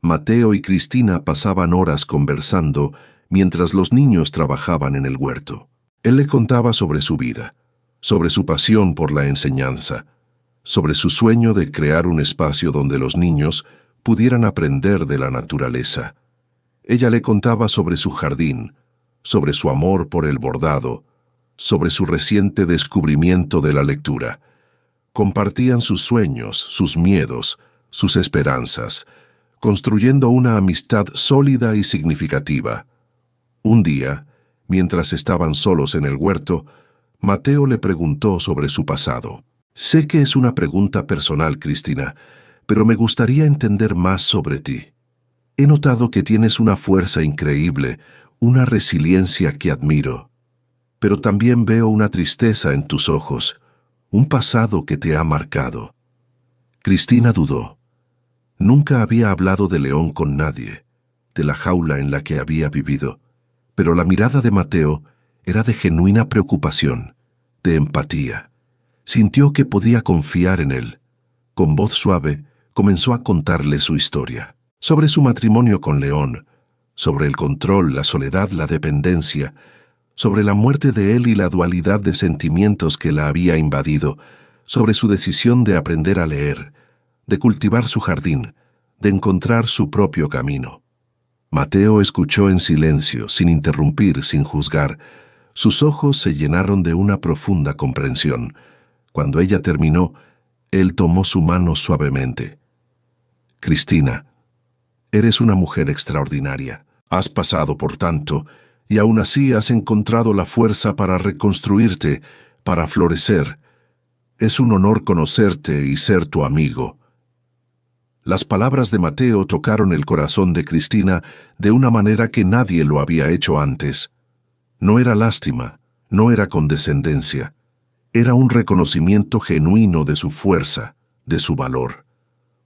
Mateo y Cristina pasaban horas conversando mientras los niños trabajaban en el huerto. Él le contaba sobre su vida, sobre su pasión por la enseñanza, sobre su sueño de crear un espacio donde los niños pudieran aprender de la naturaleza. Ella le contaba sobre su jardín, sobre su amor por el bordado, sobre su reciente descubrimiento de la lectura. Compartían sus sueños, sus miedos, sus esperanzas, construyendo una amistad sólida y significativa. Un día, mientras estaban solos en el huerto, Mateo le preguntó sobre su pasado. «Sé que es una pregunta personal, Cristina, pero me gustaría entender más sobre ti. He notado que tienes una fuerza increíble, una resiliencia que admiro. Pero también veo una tristeza en tus ojos, un pasado que te ha marcado». Cristina dudó. Nunca había hablado de León con nadie, de la jaula en la que había vivido, pero la mirada de Mateo era de genuina preocupación, de empatía. Sintió que podía confiar en él. Con voz suave, comenzó a contarle su historia. Sobre su matrimonio con León, sobre el control, la soledad, la dependencia, sobre la muerte de él y la dualidad de sentimientos que la había invadido, sobre su decisión de aprender a leer, de cultivar su jardín, de encontrar su propio camino. Mateo escuchó en silencio, sin interrumpir, sin juzgar. Sus ojos se llenaron de una profunda comprensión. Cuando ella terminó, él tomó su mano suavemente. «Cristina, eres una mujer extraordinaria. Has pasado por tanto, y aún así has encontrado la fuerza para reconstruirte, para florecer. Es un honor conocerte y ser tu amigo». Las palabras de Mateo tocaron el corazón de Cristina de una manera que nadie lo había hecho antes. No era lástima, no era condescendencia, era un reconocimiento genuino de su fuerza, de su valor.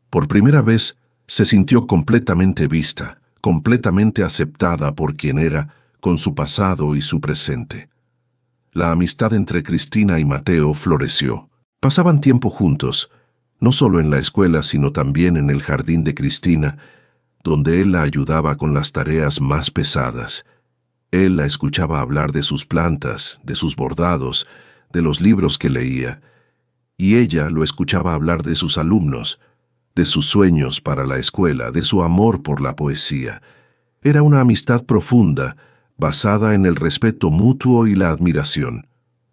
Por primera vez se sintió completamente vista, completamente aceptada por quien era, con su pasado y su presente. La amistad entre Cristina y Mateo floreció. Pasaban tiempo juntos, no solo en la escuela, sino también en el jardín de Cristina, donde él la ayudaba con las tareas más pesadas. Él la escuchaba hablar de sus plantas, de sus bordados, de los libros que leía, y ella lo escuchaba hablar de sus alumnos, de sus sueños para la escuela, de su amor por la poesía. Era una amistad profunda, basada en el respeto mutuo y la admiración.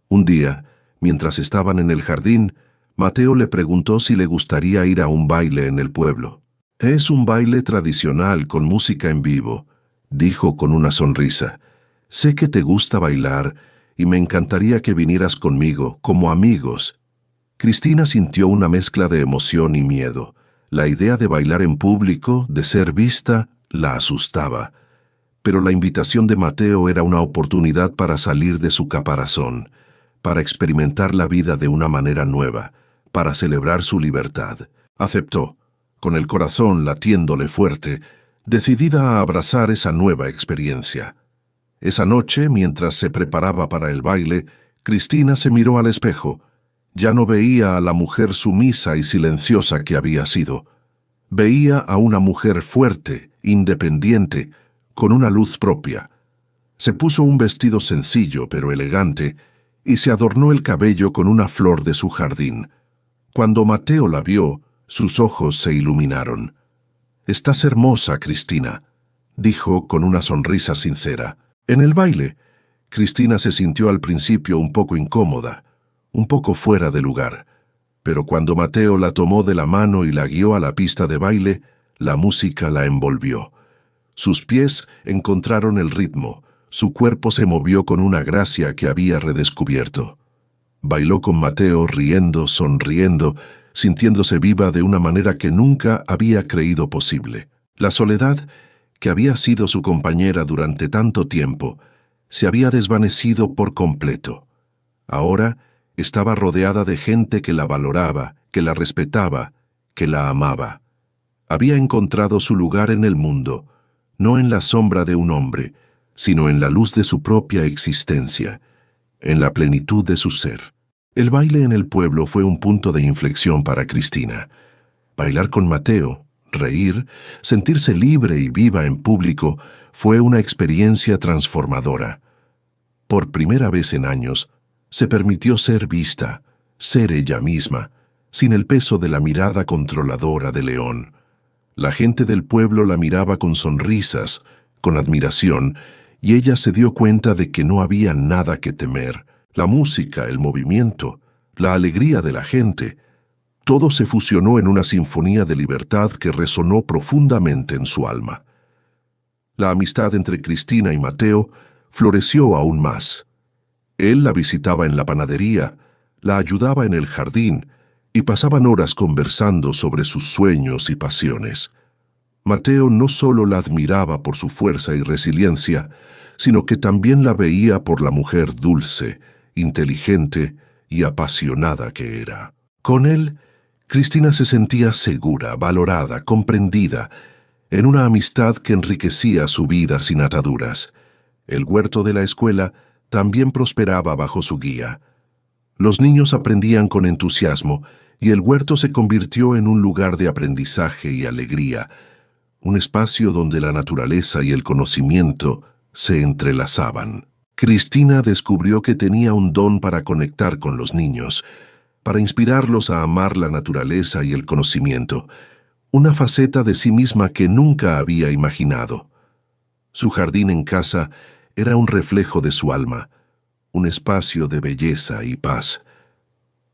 Un día, mientras estaban en el jardín, Mateo le preguntó si le gustaría ir a un baile en el pueblo. «Es un baile tradicional con música en vivo», dijo con una sonrisa. «Sé que te gusta bailar y me encantaría que vinieras conmigo, como amigos». Cristina sintió una mezcla de emoción y miedo. La idea de bailar en público, de ser vista, la asustaba. Pero la invitación de Mateo era una oportunidad para salir de su caparazón, para experimentar la vida de una manera nueva, para celebrar su libertad. Aceptó, con el corazón latiéndole fuerte, decidida a abrazar esa nueva experiencia. Esa noche, mientras se preparaba para el baile, Cristina se miró al espejo. Ya no veía a la mujer sumisa y silenciosa que había sido. Veía a una mujer fuerte, independiente, con una luz propia. Se puso un vestido sencillo pero elegante y se adornó el cabello con una flor de su jardín. Cuando Mateo la vio, sus ojos se iluminaron. «Estás hermosa, Cristina», dijo con una sonrisa sincera. En el baile, Cristina se sintió al principio un poco incómoda, un poco fuera de lugar, pero cuando Mateo la tomó de la mano y la guió a la pista de baile, la música la envolvió. Sus pies encontraron el ritmo, su cuerpo se movió con una gracia que había redescubierto. Bailó con Mateo riendo, sonriendo, sintiéndose viva de una manera que nunca había creído posible. La soledad, que había sido su compañera durante tanto tiempo, se había desvanecido por completo. Ahora estaba rodeada de gente que la valoraba, que la respetaba, que la amaba. Había encontrado su lugar en el mundo, no en la sombra de un hombre, sino en la luz de su propia existencia, en la plenitud de su ser. El baile en el pueblo fue un punto de inflexión para Cristina. Bailar con Mateo, reír, sentirse libre y viva en público, fue una experiencia transformadora. Por primera vez en años, se permitió ser vista, ser ella misma, sin el peso de la mirada controladora de León. La gente del pueblo la miraba con sonrisas, con admiración, y ella se dio cuenta de que no había nada que temer. La música, el movimiento, la alegría de la gente, todo se fusionó en una sinfonía de libertad que resonó profundamente en su alma. La amistad entre Cristina y Mateo floreció aún más. Él la visitaba en la panadería, la ayudaba en el jardín, y pasaban horas conversando sobre sus sueños y pasiones. Mateo no solo la admiraba por su fuerza y resiliencia, sino que también la veía por la mujer dulce, inteligente y apasionada que era. Con él, Cristina se sentía segura, valorada, comprendida, en una amistad que enriquecía su vida sin ataduras. El huerto de la escuela también prosperaba bajo su guía. Los niños aprendían con entusiasmo y el huerto se convirtió en un lugar de aprendizaje y alegría, un espacio donde la naturaleza y el conocimiento se entrelazaban. Cristina descubrió que tenía un don para conectar con los niños, para inspirarlos a amar la naturaleza y el conocimiento, una faceta de sí misma que nunca había imaginado. Su jardín en casa era un reflejo de su alma, un espacio de belleza y paz.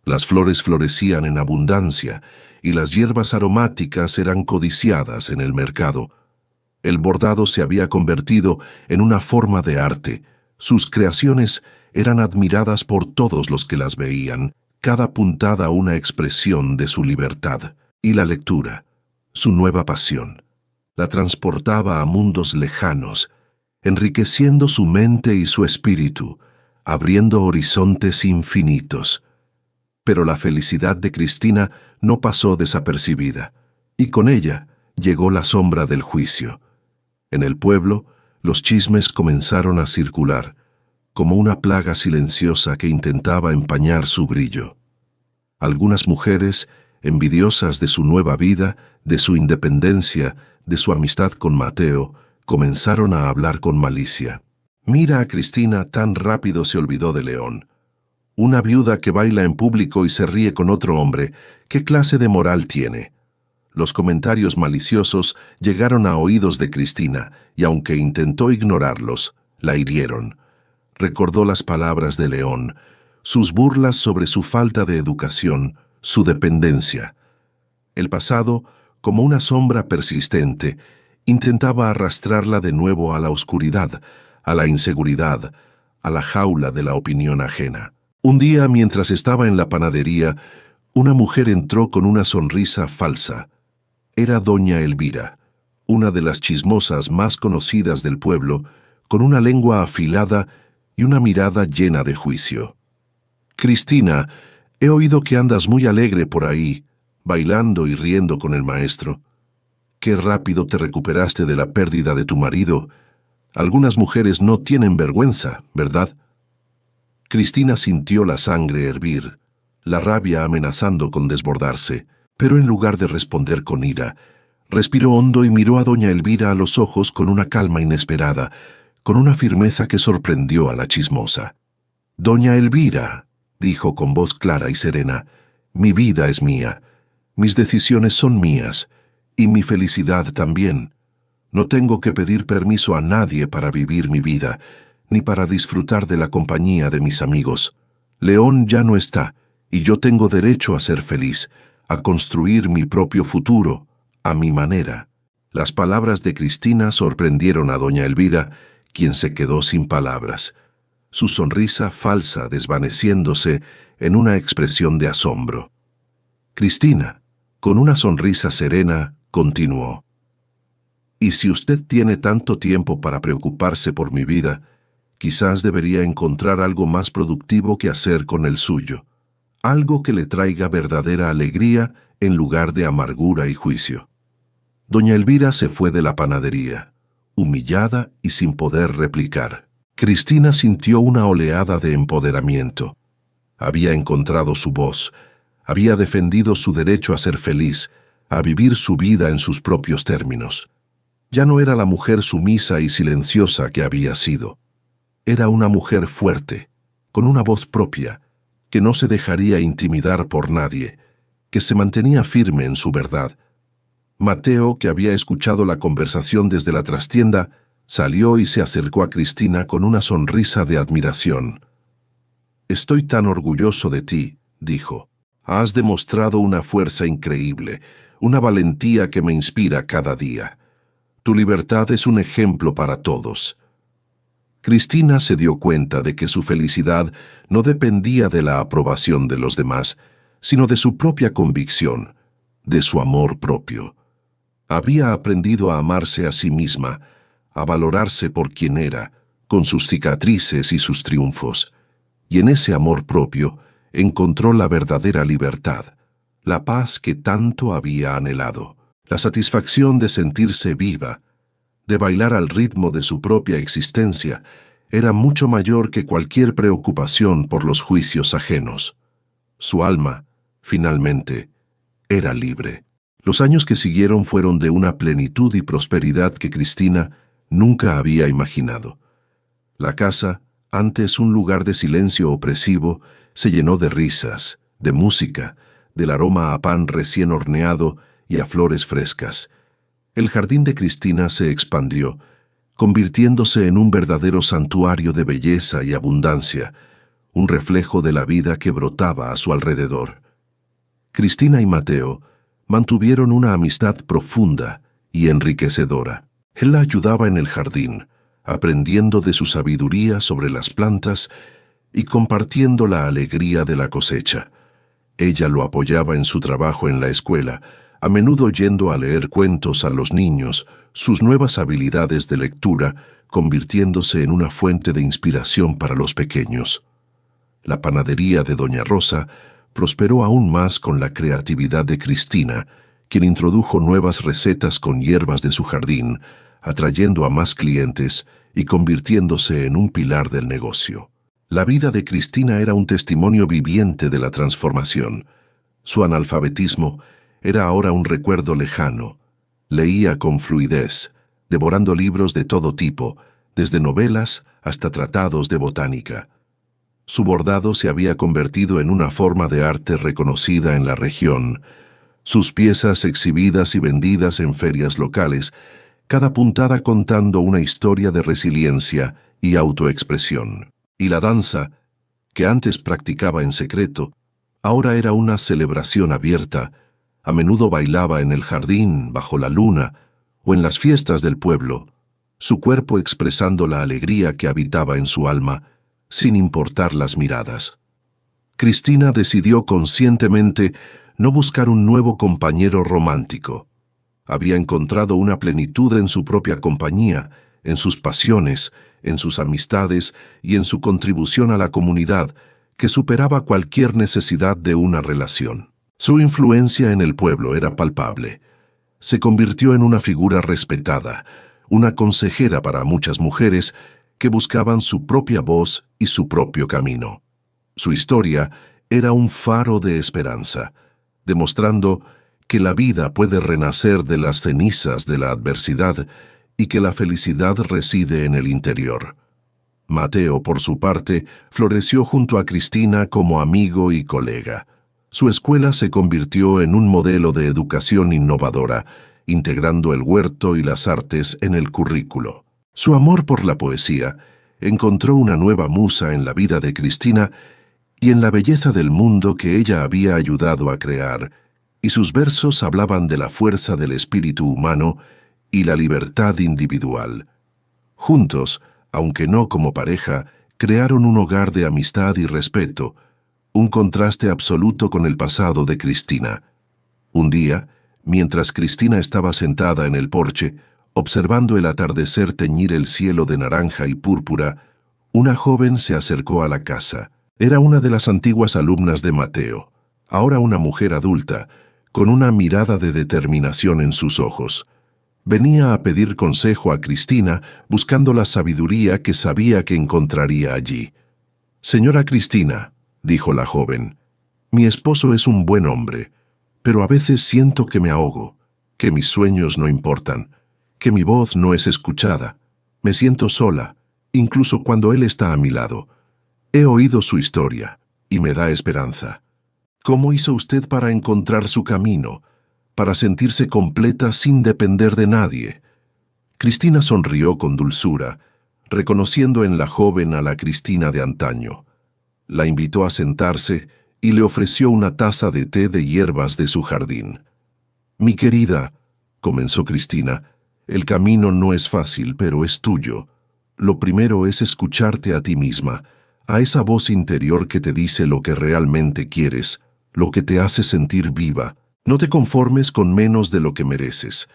Las flores florecían en abundancia y las hierbas aromáticas eran codiciadas en el mercado. El bordado se había convertido en una forma de arte. Sus creaciones eran admiradas por todos los que las veían, cada puntada una expresión de su libertad. Y la lectura. su nueva pasión. La transportaba a mundos lejanos, enriqueciendo su mente y su espíritu, abriendo horizontes infinitos. Pero la felicidad de Cristina no pasó desapercibida, y con ella llegó la sombra del juicio. En el pueblo, los chismes comenzaron a circular, como una plaga silenciosa que intentaba empañar su brillo. Algunas mujeres, envidiosas de su nueva vida, de su independencia, de su amistad con Mateo, comenzaron a hablar con malicia. Mira a Cristina, tan rápido se olvidó de León. Una viuda que baila en público y se ríe con otro hombre, ¿qué clase de moral tiene? Los comentarios maliciosos llegaron a oídos de Cristina, y aunque intentó ignorarlos, la hirieron. Recordó las palabras de León, sus burlas sobre su falta de educación, su dependencia. El pasado, como una sombra persistente, intentaba arrastrarla de nuevo a la oscuridad, a la inseguridad, a la jaula de la opinión ajena. Un día, mientras estaba en la panadería, una mujer entró con una sonrisa falsa. Era doña Elvira, una de las chismosas más conocidas del pueblo, con una lengua afilada y una mirada llena de juicio. «Cristina, he oído que andas muy alegre por ahí, bailando y riendo con el maestro. Qué rápido te recuperaste de la pérdida de tu marido. Algunas mujeres no tienen vergüenza, ¿verdad?» Cristina sintió la sangre hervir, la rabia amenazando con desbordarse, pero en lugar de responder con ira, respiró hondo y miró a doña Elvira a los ojos con una calma inesperada, con una firmeza que sorprendió a la chismosa. «Doña Elvira», dijo con voz clara y serena, «mi vida es mía, mis decisiones son mías, y mi felicidad también. No tengo que pedir permiso a nadie para vivir mi vida, ni para disfrutar de la compañía de mis amigos. León ya no está, y yo tengo derecho a ser feliz, a construir mi propio futuro, a mi manera». Las palabras de Cristina sorprendieron a doña Elvira, quien se quedó sin palabras, su sonrisa falsa desvaneciéndose en una expresión de asombro. Cristina, con una sonrisa serena, continuó: «Y si usted tiene tanto tiempo para preocuparse por mi vida, quizás debería encontrar algo más productivo que hacer con el suyo, algo que le traiga verdadera alegría en lugar de amargura y juicio». Doña Elvira se fue de la panadería, humillada y sin poder replicar. Cristina sintió una oleada de empoderamiento. Había encontrado su voz, había defendido su derecho a ser feliz, a vivir su vida en sus propios términos. Ya no era la mujer sumisa y silenciosa que había sido. Era una mujer fuerte, con una voz propia, que no se dejaría intimidar por nadie, que se mantenía firme en su verdad. Mateo, que había escuchado la conversación desde la trastienda, salió y se acercó a Cristina con una sonrisa de admiración. «Estoy tan orgulloso de ti», dijo. «Has demostrado una fuerza increíble, una valentía que me inspira cada día. Tu libertad es un ejemplo para todos». Cristina se dio cuenta de que su felicidad no dependía de la aprobación de los demás, sino de su propia convicción, de su amor propio. Había aprendido a amarse a sí misma, a valorarse por quien era, con sus cicatrices y sus triunfos, y en ese amor propio encontró la verdadera libertad, la paz que tanto había anhelado, la satisfacción de sentirse viva, de bailar al ritmo de su propia existencia, era mucho mayor que cualquier preocupación por los juicios ajenos. Su alma, finalmente, era libre. Los años que siguieron fueron de una plenitud y prosperidad que Cristina nunca había imaginado. La casa, antes un lugar de silencio opresivo, se llenó de risas, de música, del aroma a pan recién horneado y a flores frescas. El jardín de Cristina se expandió, convirtiéndose en un verdadero santuario de belleza y abundancia, un reflejo de la vida que brotaba a su alrededor. Cristina y Mateo mantuvieron una amistad profunda y enriquecedora. Él la ayudaba en el jardín, aprendiendo de su sabiduría sobre las plantas y compartiendo la alegría de la cosecha. Ella lo apoyaba en su trabajo en la escuela, a menudo yendo a leer cuentos a los niños, sus nuevas habilidades de lectura convirtiéndose en una fuente de inspiración para los pequeños. La panadería de Doña Rosa prosperó aún más con la creatividad de Cristina, quien introdujo nuevas recetas con hierbas de su jardín, atrayendo a más clientes y convirtiéndose en un pilar del negocio. La vida de Cristina era un testimonio viviente de la transformación. Su analfabetismo era ahora un recuerdo lejano. Leía con fluidez, devorando libros de todo tipo, desde novelas hasta tratados de botánica. Su bordado se había convertido en una forma de arte reconocida en la región. Sus piezas exhibidas y vendidas en ferias locales, cada puntada contando una historia de resiliencia y autoexpresión. Y la danza, que antes practicaba en secreto, ahora era una celebración abierta. A menudo bailaba en el jardín, bajo la luna, o en las fiestas del pueblo, su cuerpo expresando la alegría que habitaba en su alma, sin importar las miradas. Cristina decidió conscientemente no buscar un nuevo compañero romántico. Había encontrado una plenitud en su propia compañía, en sus pasiones, en sus amistades y en su contribución a la comunidad, que superaba cualquier necesidad de una relación. Su influencia en el pueblo era palpable. Se convirtió en una figura respetada, una consejera para muchas mujeres que buscaban su propia voz y su propio camino. Su historia era un faro de esperanza, demostrando que la vida puede renacer de las cenizas de la adversidad y que la felicidad reside en el interior. Mateo, por su parte, floreció junto a Cristina como amigo y colega. Su escuela se convirtió en un modelo de educación innovadora, integrando el huerto y las artes en el currículo. Su amor por la poesía encontró una nueva musa en la vida de Cristina y en la belleza del mundo que ella había ayudado a crear, y sus versos hablaban de la fuerza del espíritu humano y la libertad individual. Juntos, aunque no como pareja, crearon un hogar de amistad y respeto, un contraste absoluto con el pasado de Cristina. Un día, mientras Cristina estaba sentada en el porche, observando el atardecer teñir el cielo de naranja y púrpura, una joven se acercó a la casa. Era una de las antiguas alumnas de Mateo, ahora una mujer adulta, con una mirada de determinación en sus ojos. Venía a pedir consejo a Cristina, buscando la sabiduría que sabía que encontraría allí. «Señora Cristina», dijo la joven, «mi esposo es un buen hombre, pero a veces siento que me ahogo, que mis sueños no importan, que mi voz no es escuchada. Me siento sola, incluso cuando él está a mi lado. He oído su historia y me da esperanza. ¿Cómo hizo usted para encontrar su camino, para sentirse completa sin depender de nadie?» Cristina sonrió con dulzura, reconociendo en la joven a la Cristina de antaño. La invitó a sentarse y le ofreció una taza de té de hierbas de su jardín. «Mi querida», comenzó Cristina, «el camino no es fácil, pero es tuyo. Lo primero es escucharte a ti misma, a esa voz interior que te dice lo que realmente quieres, lo que te hace sentir viva. No te conformes con menos de lo que mereces.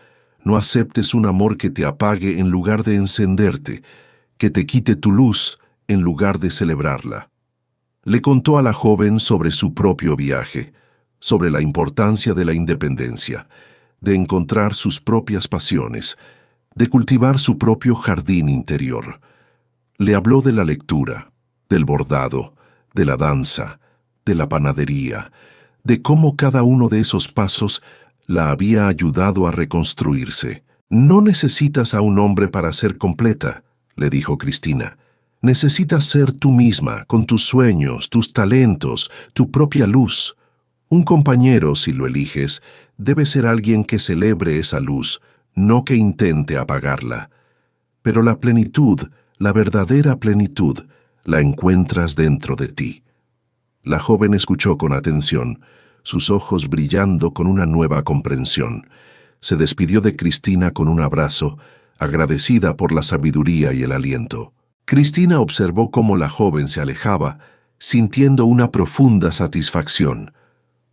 No aceptes un amor que te apague en lugar de encenderte, que te quite tu luz en lugar de celebrarla». Le contó a la joven sobre su propio viaje, sobre la importancia de la independencia, de encontrar sus propias pasiones, de cultivar su propio jardín interior. Le habló de la lectura, del bordado, de la danza, de la panadería, de cómo cada uno de esos pasos la había ayudado a reconstruirse. «No necesitas a un hombre para ser completa», le dijo Cristina. «Necesitas ser tú misma, con tus sueños, tus talentos, tu propia luz. Un compañero, si lo eliges, debe ser alguien que celebre esa luz, no que intente apagarla. Pero la plenitud, la verdadera plenitud, la encuentras dentro de ti». La joven escuchó con atención, sus ojos brillando con una nueva comprensión. Se despidió de Cristina con un abrazo, agradecida por la sabiduría y el aliento. Cristina observó cómo la joven se alejaba, sintiendo una profunda satisfacción.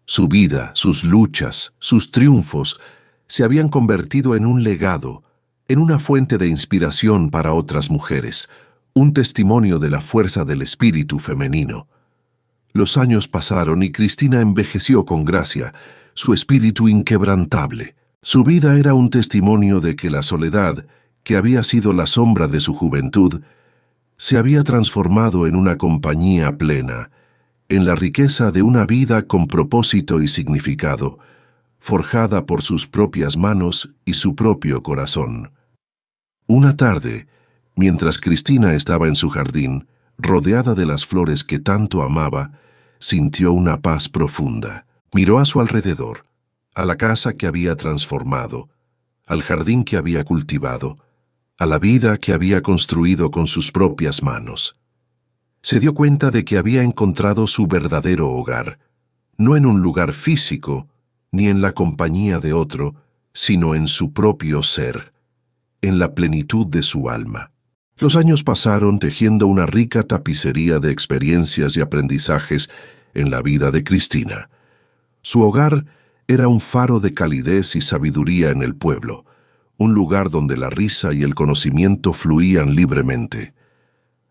Su vida, sus luchas, sus triunfos, se habían convertido en un legado, en una fuente de inspiración para otras mujeres, un testimonio de la fuerza del espíritu femenino. Los años pasaron y Cristina envejeció con gracia, su espíritu inquebrantable. Su vida era un testimonio de que la soledad, que había sido la sombra de su juventud, se había transformado en una compañía plena, en la riqueza de una vida con propósito y significado, forjada por sus propias manos y su propio corazón. Una tarde, mientras Cristina estaba en su jardín, rodeada de las flores que tanto amaba, sintió una paz profunda. Miró a su alrededor, a la casa que había transformado, al jardín que había cultivado, a la vida que había construido con sus propias manos. Se dio cuenta de que había encontrado su verdadero hogar, no en un lugar físico, ni en la compañía de otro, sino en su propio ser, en la plenitud de su alma. Los años pasaron tejiendo una rica tapicería de experiencias y aprendizajes en la vida de Cristina. Su hogar era un faro de calidez y sabiduría en el pueblo, un lugar donde la risa y el conocimiento fluían libremente.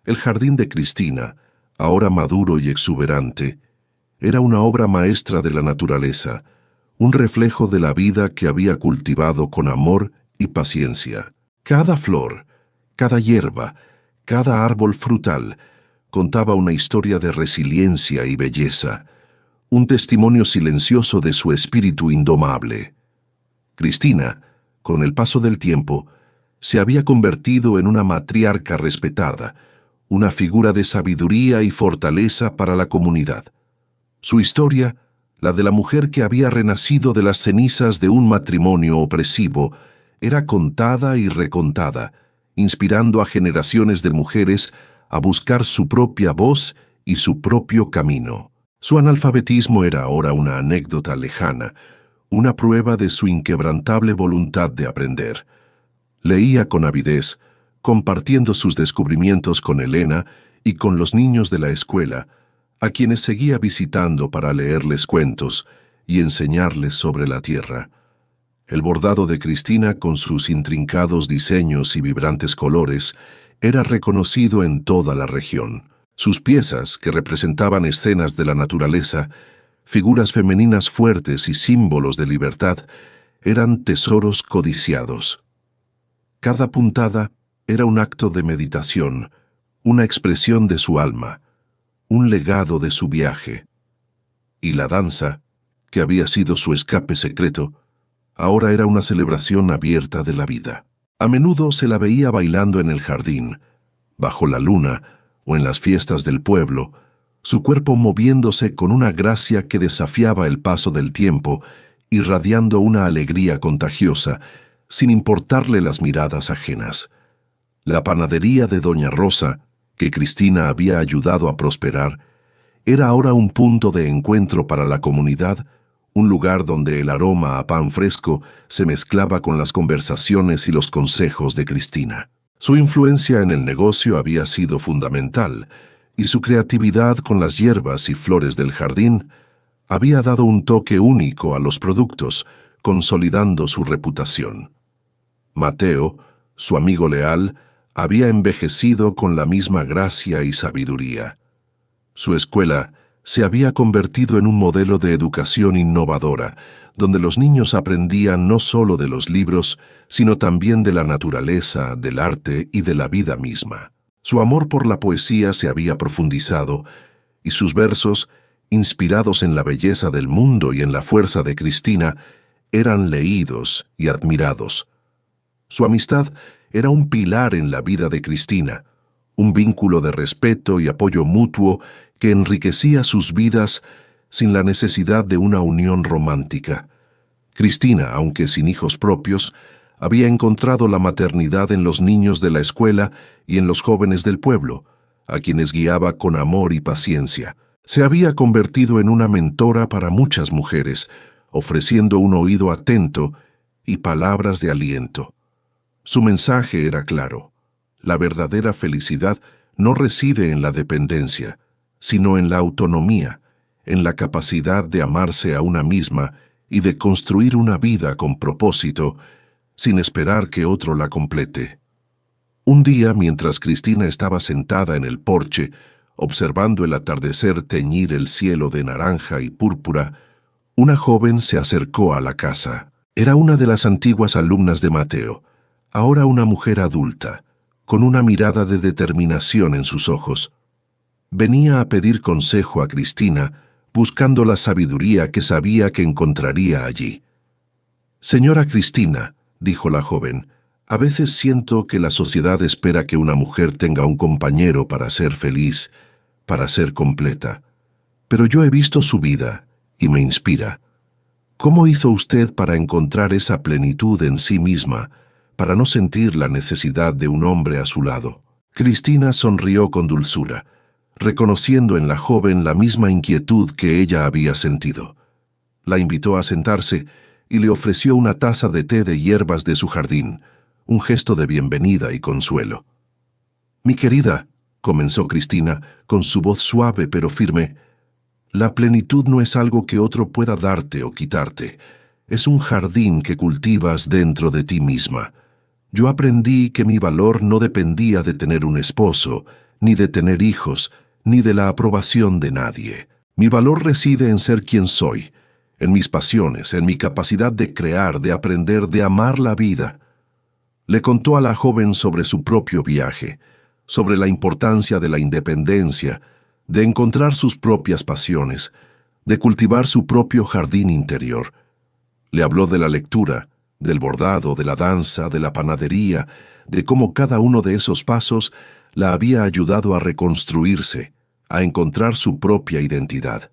El jardín de Cristina, ahora maduro y exuberante, era una obra maestra de la naturaleza, un reflejo de la vida que había cultivado con amor y paciencia. Cada flor, cada hierba, cada árbol frutal contaba una historia de resiliencia y belleza, un testimonio silencioso de su espíritu indomable. Cristina, con el paso del tiempo, se había convertido en una matriarca respetada, una figura de sabiduría y fortaleza para la comunidad. Su historia, la de la mujer que había renacido de las cenizas de un matrimonio opresivo, era contada y recontada, inspirando a generaciones de mujeres a buscar su propia voz y su propio camino. Su analfabetismo era ahora una anécdota lejana, una prueba de su inquebrantable voluntad de aprender. Leía con avidez, compartiendo sus descubrimientos con Elena y con los niños de la escuela, a quienes seguía visitando para leerles cuentos y enseñarles sobre la tierra. El bordado de Cristina, con sus intrincados diseños y vibrantes colores, era reconocido en toda la región. Sus piezas, que representaban escenas de la naturaleza, figuras femeninas fuertes y símbolos de libertad, eran tesoros codiciados. Cada puntada era un acto de meditación, una expresión de su alma, un legado de su viaje. Y la danza, que había sido su escape secreto, ahora era una celebración abierta de la vida. A menudo se la veía bailando en el jardín, bajo la luna o en las fiestas del pueblo, su cuerpo moviéndose con una gracia que desafiaba el paso del tiempo, irradiando una alegría contagiosa, sin importarle las miradas ajenas. La panadería de Doña Rosa, que Cristina había ayudado a prosperar, era ahora un punto de encuentro para la comunidad, un lugar donde el aroma a pan fresco se mezclaba con las conversaciones y los consejos de Cristina. Su influencia en el negocio había sido fundamental, y su creatividad con las hierbas y flores del jardín había dado un toque único a los productos, consolidando su reputación. Mateo, su amigo leal, había envejecido con la misma gracia y sabiduría. Su escuela se había convertido en un modelo de educación innovadora, donde los niños aprendían no solo de los libros, sino también de la naturaleza, del arte y de la vida misma. Su amor por la poesía se había profundizado, y sus versos, inspirados en la belleza del mundo y en la fuerza de Cristina, eran leídos y admirados. Su amistad era un pilar en la vida de Cristina, un vínculo de respeto y apoyo mutuo que enriquecía sus vidas sin la necesidad de una unión romántica. Cristina, aunque sin hijos propios, había encontrado la maternidad en los niños de la escuela y en los jóvenes del pueblo, a quienes guiaba con amor y paciencia. Se había convertido en una mentora para muchas mujeres, ofreciendo un oído atento y palabras de aliento. Su mensaje era claro: la verdadera felicidad no reside en la dependencia, sino en la autonomía, en la capacidad de amarse a una misma y de construir una vida con propósito, sin esperar que otro la complete. Un día, mientras Cristina estaba sentada en el porche, observando el atardecer teñir el cielo de naranja y púrpura, una joven se acercó a la casa. Era una de las antiguas alumnas de Mateo, ahora una mujer adulta, con una mirada de determinación en sus ojos. Venía a pedir consejo a Cristina, buscando la sabiduría que sabía que encontraría allí. «Señora Cristina», dijo la joven, «a veces siento que la sociedad espera que una mujer tenga un compañero para ser feliz, para ser completa. Pero yo he visto su vida y me inspira. ¿Cómo hizo usted para encontrar esa plenitud en sí misma, para no sentir la necesidad de un hombre a su lado?» Cristina sonrió con dulzura, reconociendo en la joven la misma inquietud que ella había sentido. La invitó a sentarse y le ofreció una taza de té de hierbas de su jardín, un gesto de bienvenida y consuelo. «Mi querida», comenzó Cristina, con su voz suave pero firme, «la plenitud no es algo que otro pueda darte o quitarte. Es un jardín que cultivas dentro de ti misma. Yo aprendí que mi valor no dependía de tener un esposo, ni de tener hijos, ni de la aprobación de nadie. Mi valor reside en ser quien soy, en mis pasiones, en mi capacidad de crear, de aprender, de amar la vida». Le contó a la joven sobre su propio viaje, sobre la importancia de la independencia, de encontrar sus propias pasiones, de cultivar su propio jardín interior. Le habló de la lectura, del bordado, de la danza, de la panadería, de cómo cada uno de esos pasos la había ayudado a reconstruirse, a encontrar su propia identidad.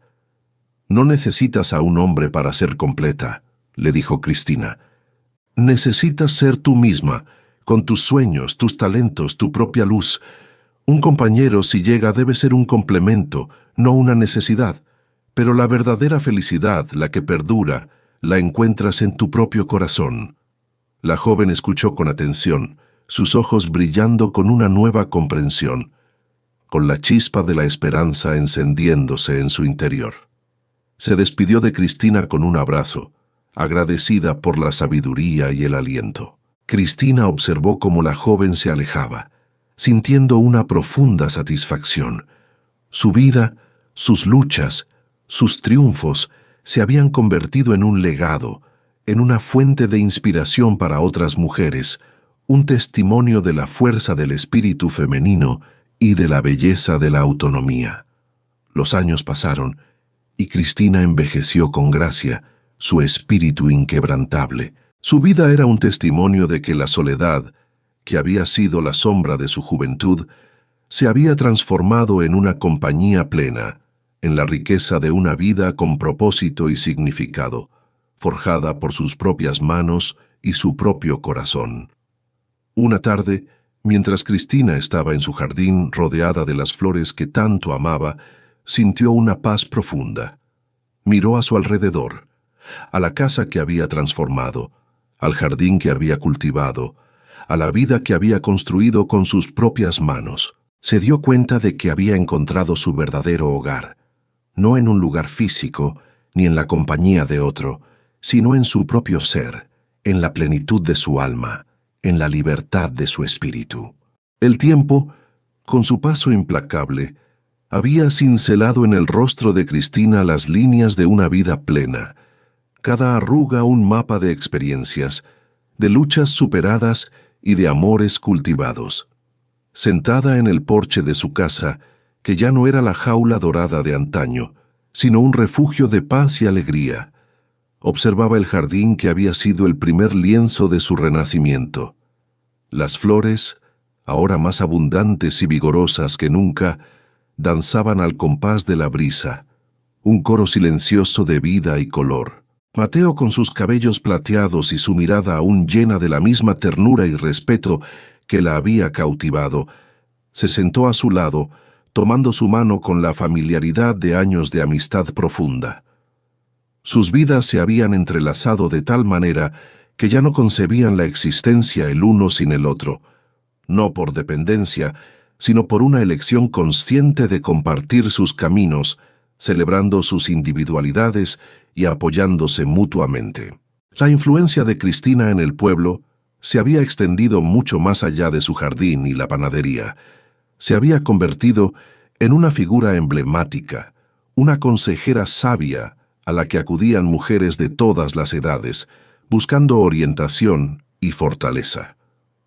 «No necesitas a un hombre para ser completa», le dijo Cristina. «Necesitas ser tú misma, con tus sueños, tus talentos, tu propia luz. Un compañero, si llega, debe ser un complemento, no una necesidad. Pero la verdadera felicidad, la que perdura, la encuentras en tu propio corazón». La joven escuchó con atención, sus ojos brillando con una nueva comprensión, con la chispa de la esperanza encendiéndose en su interior. Se despidió de Cristina con un abrazo, agradecida por la sabiduría y el aliento. Cristina observó cómo la joven se alejaba, sintiendo una profunda satisfacción. Su vida, sus luchas, sus triunfos se habían convertido en un legado, en una fuente de inspiración para otras mujeres, un testimonio de la fuerza del espíritu femenino y de la belleza de la autonomía. Los años pasaron y Cristina envejeció con gracia, su espíritu inquebrantable. Su vida era un testimonio de que la soledad, que había sido la sombra de su juventud, se había transformado en una compañía plena, en la riqueza de una vida con propósito y significado, forjada por sus propias manos y su propio corazón. Una tarde, mientras Cristina estaba en su jardín rodeada de las flores que tanto amaba, sintió una paz profunda. Miró a su alrededor, a la casa que había transformado, al jardín que había cultivado, a la vida que había construido con sus propias manos. Se dio cuenta de que había encontrado su verdadero hogar, no en un lugar físico, ni en la compañía de otro, sino en su propio ser, en la plenitud de su alma, en la libertad de su espíritu. El tiempo, con su paso implacable, había cincelado en el rostro de Cristina las líneas de una vida plena, cada arruga un mapa de experiencias, de luchas superadas y de amores cultivados. Sentada en el porche de su casa, que ya no era la jaula dorada de antaño, sino un refugio de paz y alegría, observaba el jardín que había sido el primer lienzo de su renacimiento. Las flores, ahora más abundantes y vigorosas que nunca, danzaban al compás de la brisa, un coro silencioso de vida y color. Mateo, con sus cabellos plateados y su mirada aún llena de la misma ternura y respeto que la había cautivado, se sentó a su lado, tomando su mano con la familiaridad de años de amistad profunda. Sus vidas se habían entrelazado de tal manera que ya no concebían la existencia el uno sin el otro, no por dependencia, sino por una elección consciente de compartir sus caminos, celebrando sus individualidades y apoyándose mutuamente. La influencia de Cristina en el pueblo se había extendido mucho más allá de su jardín y la panadería. Se había convertido en una figura emblemática, una consejera sabia a la que acudían mujeres de todas las edades, buscando orientación y fortaleza.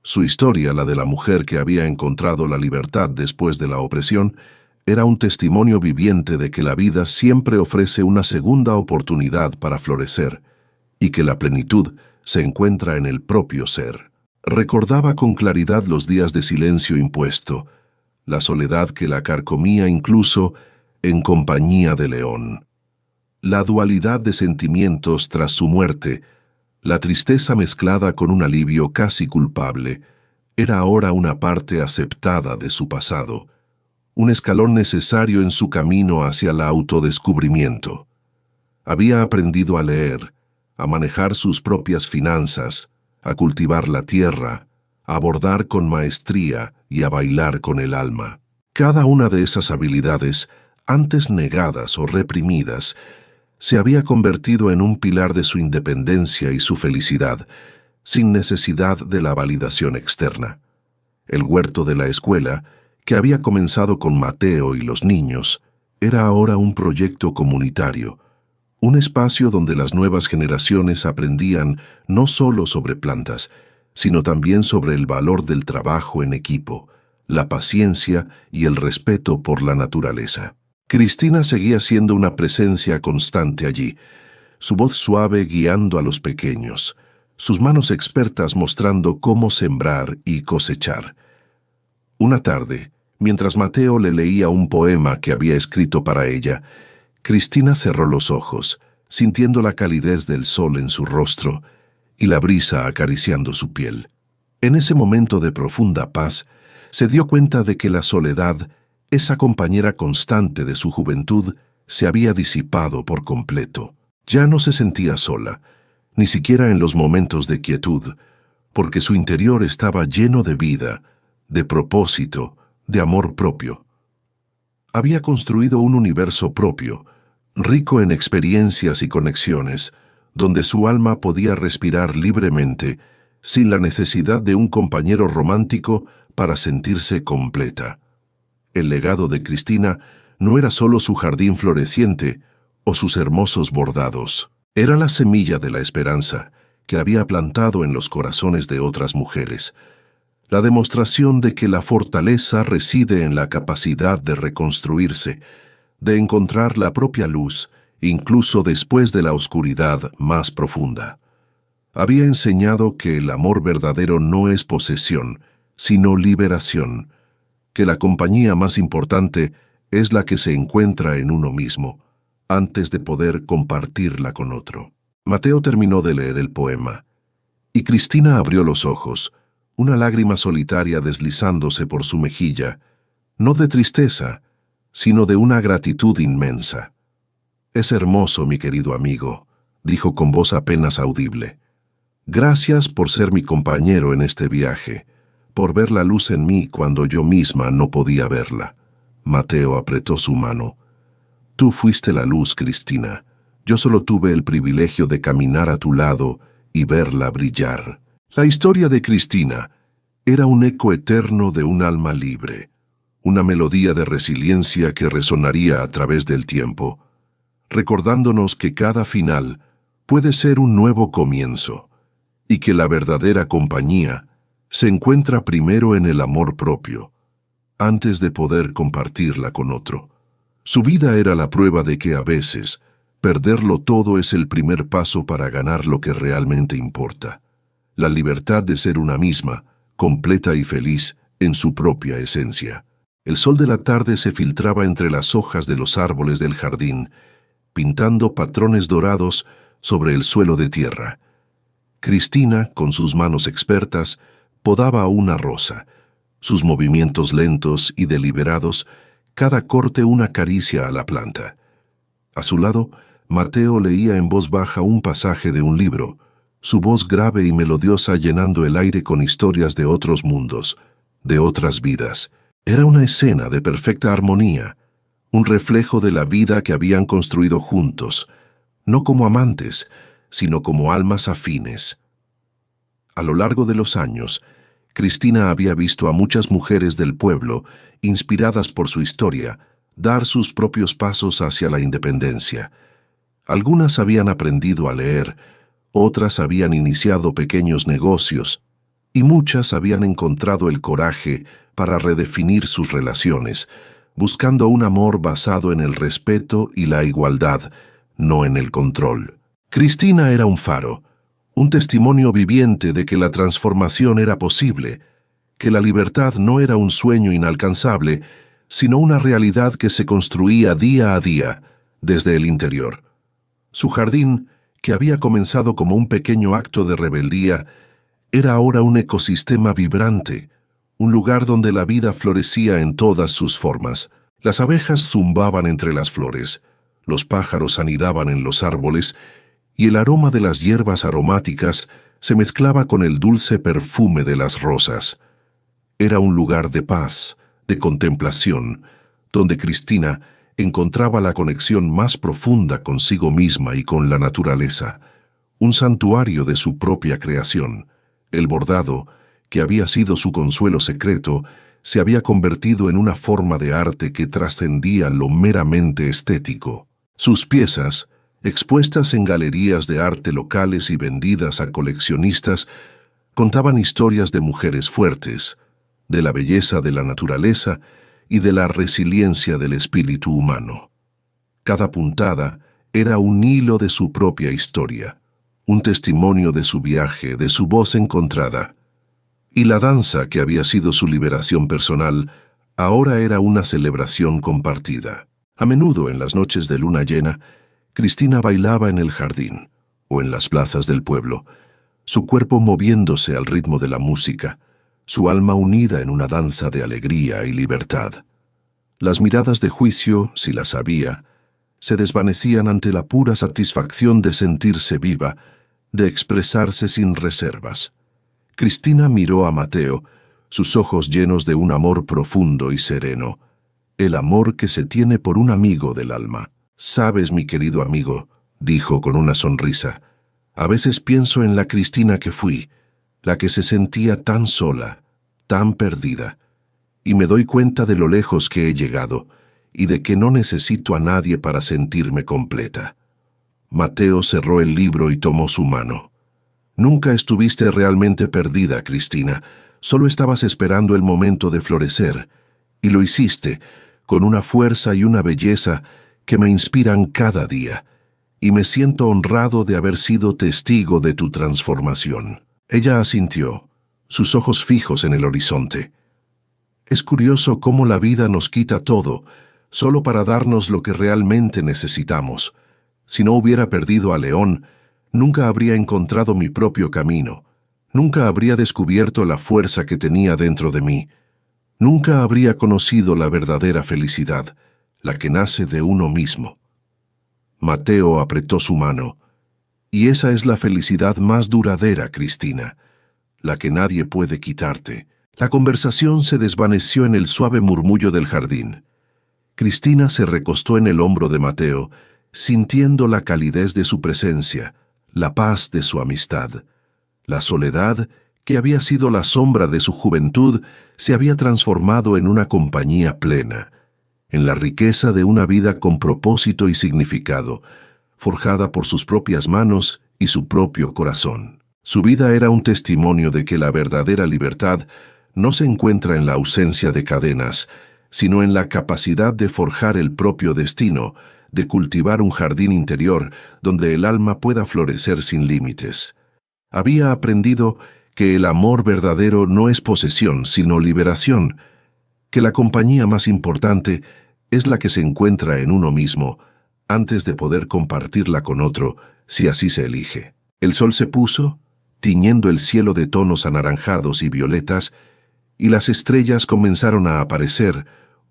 Su historia, la de la mujer que había encontrado la libertad después de la opresión, era un testimonio viviente de que la vida siempre ofrece una segunda oportunidad para florecer y que la plenitud se encuentra en el propio ser. Recordaba con claridad los días de silencio impuesto, la soledad que la carcomía incluso en compañía de León. La dualidad de sentimientos tras su muerte, la tristeza mezclada con un alivio casi culpable, era ahora una parte aceptada de su pasado, un escalón necesario en su camino hacia el autodescubrimiento. Había aprendido a leer, a manejar sus propias finanzas, a cultivar la tierra, a bordar con maestría y a bailar con el alma. Cada una de esas habilidades, antes negadas o reprimidas, se había convertido en un pilar de su independencia y su felicidad, sin necesidad de la validación externa. El huerto de la escuela, que había comenzado con Mateo y los niños, era ahora un proyecto comunitario, un espacio donde las nuevas generaciones aprendían no solo sobre plantas, sino también sobre el valor del trabajo en equipo, la paciencia y el respeto por la naturaleza. Cristina seguía siendo una presencia constante allí, su voz suave guiando a los pequeños, sus manos expertas mostrando cómo sembrar y cosechar. Una tarde, mientras Mateo le leía un poema que había escrito para ella, Cristina cerró los ojos, sintiendo la calidez del sol en su rostro y la brisa acariciando su piel. En ese momento de profunda paz, se dio cuenta de que la soledad, esa compañera constante de su juventud, se había disipado por completo. Ya no se sentía sola, ni siquiera en los momentos de quietud, porque su interior estaba lleno de vida, de propósito, de amor propio. Había construido un universo propio, rico en experiencias y conexiones, donde su alma podía respirar libremente, sin la necesidad de un compañero romántico para sentirse completa. El legado de Cristina no era solo su jardín floreciente o sus hermosos bordados. Era la semilla de la esperanza que había plantado en los corazones de otras mujeres, la demostración de que la fortaleza reside en la capacidad de reconstruirse, de encontrar la propia luz, incluso después de la oscuridad más profunda. Había enseñado que el amor verdadero no es posesión, sino liberación, que la compañía más importante es la que se encuentra en uno mismo, antes de poder compartirla con otro. Mateo terminó de leer el poema, y Cristina abrió los ojos, una lágrima solitaria deslizándose por su mejilla, no de tristeza, sino de una gratitud inmensa. «Es hermoso, mi querido amigo», dijo con voz apenas audible. «Gracias por ser mi compañero en este viaje, por ver la luz en mí cuando yo misma no podía verla». Mateo apretó su mano. «Tú fuiste la luz, Cristina. Yo solo tuve el privilegio de caminar a tu lado y verla brillar». La historia de Cristina era un eco eterno de un alma libre, una melodía de resiliencia que resonaría a través del tiempo, recordándonos que cada final puede ser un nuevo comienzo y que la verdadera compañía se encuentra primero en el amor propio, antes de poder compartirla con otro. Su vida era la prueba de que a veces perderlo todo es el primer paso para ganar lo que realmente importa. La libertad de ser una misma, completa y feliz en su propia esencia. El sol de la tarde se filtraba entre las hojas de los árboles del jardín, pintando patrones dorados sobre el suelo de tierra. Cristina, con sus manos expertas, podaba una rosa, sus movimientos lentos y deliberados, cada corte una caricia a la planta. A su lado, Mateo leía en voz baja un pasaje de un libro, su voz grave y melodiosa llenando el aire con historias de otros mundos, de otras vidas. Era una escena de perfecta armonía, un reflejo de la vida que habían construido juntos, no como amantes, sino como almas afines. A lo largo de los años, Cristina había visto a muchas mujeres del pueblo, inspiradas por su historia, dar sus propios pasos hacia la independencia. Algunas habían aprendido a leer, otras habían iniciado pequeños negocios, y muchas habían encontrado el coraje para redefinir sus relaciones, buscando un amor basado en el respeto y la igualdad, no en el control. Cristina era un faro, un testimonio viviente de que la transformación era posible, que la libertad no era un sueño inalcanzable, sino una realidad que se construía día a día, desde el interior. Su jardín, que había comenzado como un pequeño acto de rebeldía, era ahora un ecosistema vibrante, un lugar donde la vida florecía en todas sus formas. Las abejas zumbaban entre las flores, los pájaros anidaban en los árboles, y el aroma de las hierbas aromáticas se mezclaba con el dulce perfume de las rosas. Era un lugar de paz, de contemplación, donde Cristina encontraba la conexión más profunda consigo misma y con la naturaleza, un santuario de su propia creación. El bordado, que había sido su consuelo secreto, se había convertido en una forma de arte que trascendía lo meramente estético. Sus piezas, expuestas en galerías de arte locales y vendidas a coleccionistas, contaban historias de mujeres fuertes, de la belleza de la naturaleza y de la resiliencia del espíritu humano. Cada puntada era un hilo de su propia historia, un testimonio de su viaje, de su voz encontrada. Y la danza, que había sido su liberación personal, ahora era una celebración compartida. A menudo, en las noches de luna llena, Cristina bailaba en el jardín o en las plazas del pueblo, su cuerpo moviéndose al ritmo de la música, su alma unida en una danza de alegría y libertad. Las miradas de juicio, si las había, se desvanecían ante la pura satisfacción de sentirse viva, de expresarse sin reservas. Cristina miró a Mateo, sus ojos llenos de un amor profundo y sereno, el amor que se tiene por un amigo del alma. «Sabes, mi querido amigo», dijo con una sonrisa, «a veces pienso en la Cristina que fui, la que se sentía tan sola, tan perdida, y me doy cuenta de lo lejos que he llegado y de que no necesito a nadie para sentirme completa». Mateo cerró el libro y tomó su mano. «Nunca estuviste realmente perdida, Cristina, solo estabas esperando el momento de florecer, y lo hiciste, con una fuerza y una belleza que me inspiran cada día, y me siento honrado de haber sido testigo de tu transformación». Ella asintió, sus ojos fijos en el horizonte. Es curioso cómo la vida nos quita todo, solo para darnos lo que realmente necesitamos. Si no hubiera perdido a León, nunca habría encontrado mi propio camino, nunca habría descubierto la fuerza que tenía dentro de mí, nunca habría conocido la verdadera felicidad, la que nace de uno mismo. Mateo apretó su mano. «Y esa es la felicidad más duradera, Cristina, la que nadie puede quitarte». La conversación se desvaneció en el suave murmullo del jardín. Cristina se recostó en el hombro de Mateo, sintiendo la calidez de su presencia, la paz de su amistad. La soledad, que había sido la sombra de su juventud, se había transformado en una compañía plena, en la riqueza de una vida con propósito y significado, forjada por sus propias manos y su propio corazón. Su vida era un testimonio de que la verdadera libertad no se encuentra en la ausencia de cadenas, sino en la capacidad de forjar el propio destino, de cultivar un jardín interior donde el alma pueda florecer sin límites. Había aprendido que el amor verdadero no es posesión, sino liberación, que la compañía más importante es la que se encuentra en uno mismo, antes de poder compartirla con otro, si así se elige. El sol se puso, tiñendo el cielo de tonos anaranjados y violetas, y las estrellas comenzaron a aparecer,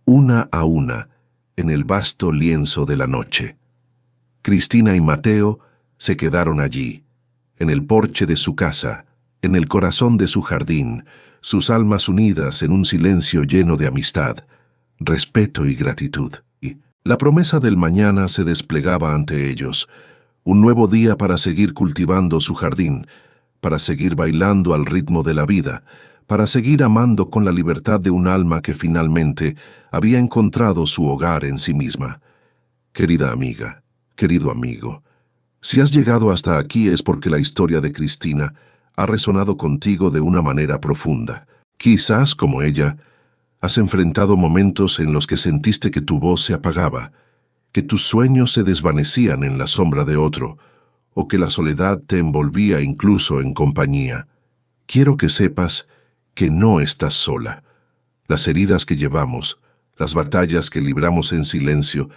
una a una, en el vasto lienzo de la noche. Cristina y Mateo se quedaron allí, en el porche de su casa, en el corazón de su jardín, sus almas unidas en un silencio lleno de amistad, respeto y gratitud. La promesa del mañana se desplegaba ante ellos, un nuevo día para seguir cultivando su jardín, para seguir bailando al ritmo de la vida, para seguir amando con la libertad de un alma que finalmente había encontrado su hogar en sí misma. Querida amiga, querido amigo, si has llegado hasta aquí es porque la historia de Cristina ha resonado contigo de una manera profunda. Quizás, como ella, has enfrentado momentos en los que sentiste que tu voz se apagaba, que tus sueños se desvanecían en la sombra de otro, o que la soledad te envolvía incluso en compañía. Quiero que sepas que no estás sola. Las heridas que llevamos, las batallas que libramos en silencio,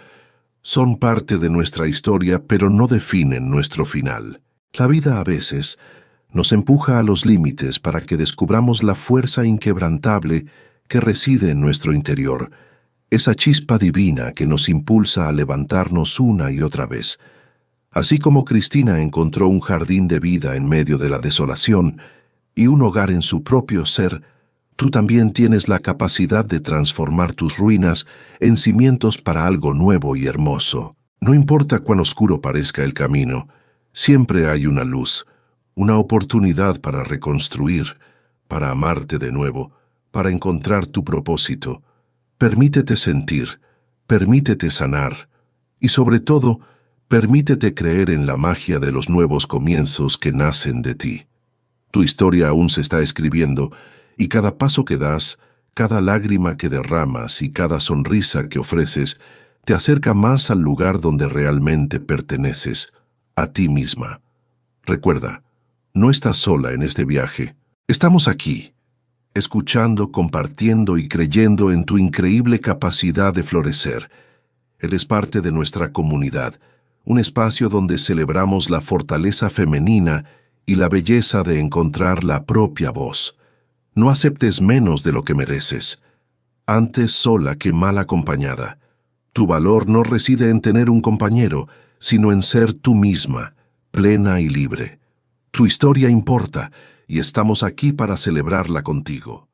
son parte de nuestra historia, pero no definen nuestro final. La vida a veces nos empuja a los límites para que descubramos la fuerza inquebrantable que reside en nuestro interior, esa chispa divina que nos impulsa a levantarnos una y otra vez. Así como Cristina encontró un jardín de vida en medio de la desolación y un hogar en su propio ser, tú también tienes la capacidad de transformar tus ruinas en cimientos para algo nuevo y hermoso. No importa cuán oscuro parezca el camino, siempre hay una luz, una oportunidad para reconstruir, para amarte de nuevo, para encontrar tu propósito. Permítete sentir, permítete sanar y sobre todo, permítete creer en la magia de los nuevos comienzos que nacen de ti. Tu historia aún se está escribiendo y cada paso que das, cada lágrima que derramas y cada sonrisa que ofreces te acerca más al lugar donde realmente perteneces, a ti misma. Recuerda, no estás sola en este viaje. Estamos aquí, escuchando, compartiendo y creyendo en tu increíble capacidad de florecer. Eres parte de nuestra comunidad, un espacio donde celebramos la fortaleza femenina y la belleza de encontrar la propia voz. No aceptes menos de lo que mereces, antes sola que mal acompañada. Tu valor no reside en tener un compañero, sino en ser tú misma, plena y libre. Tu historia importa, y estamos aquí para celebrarla contigo.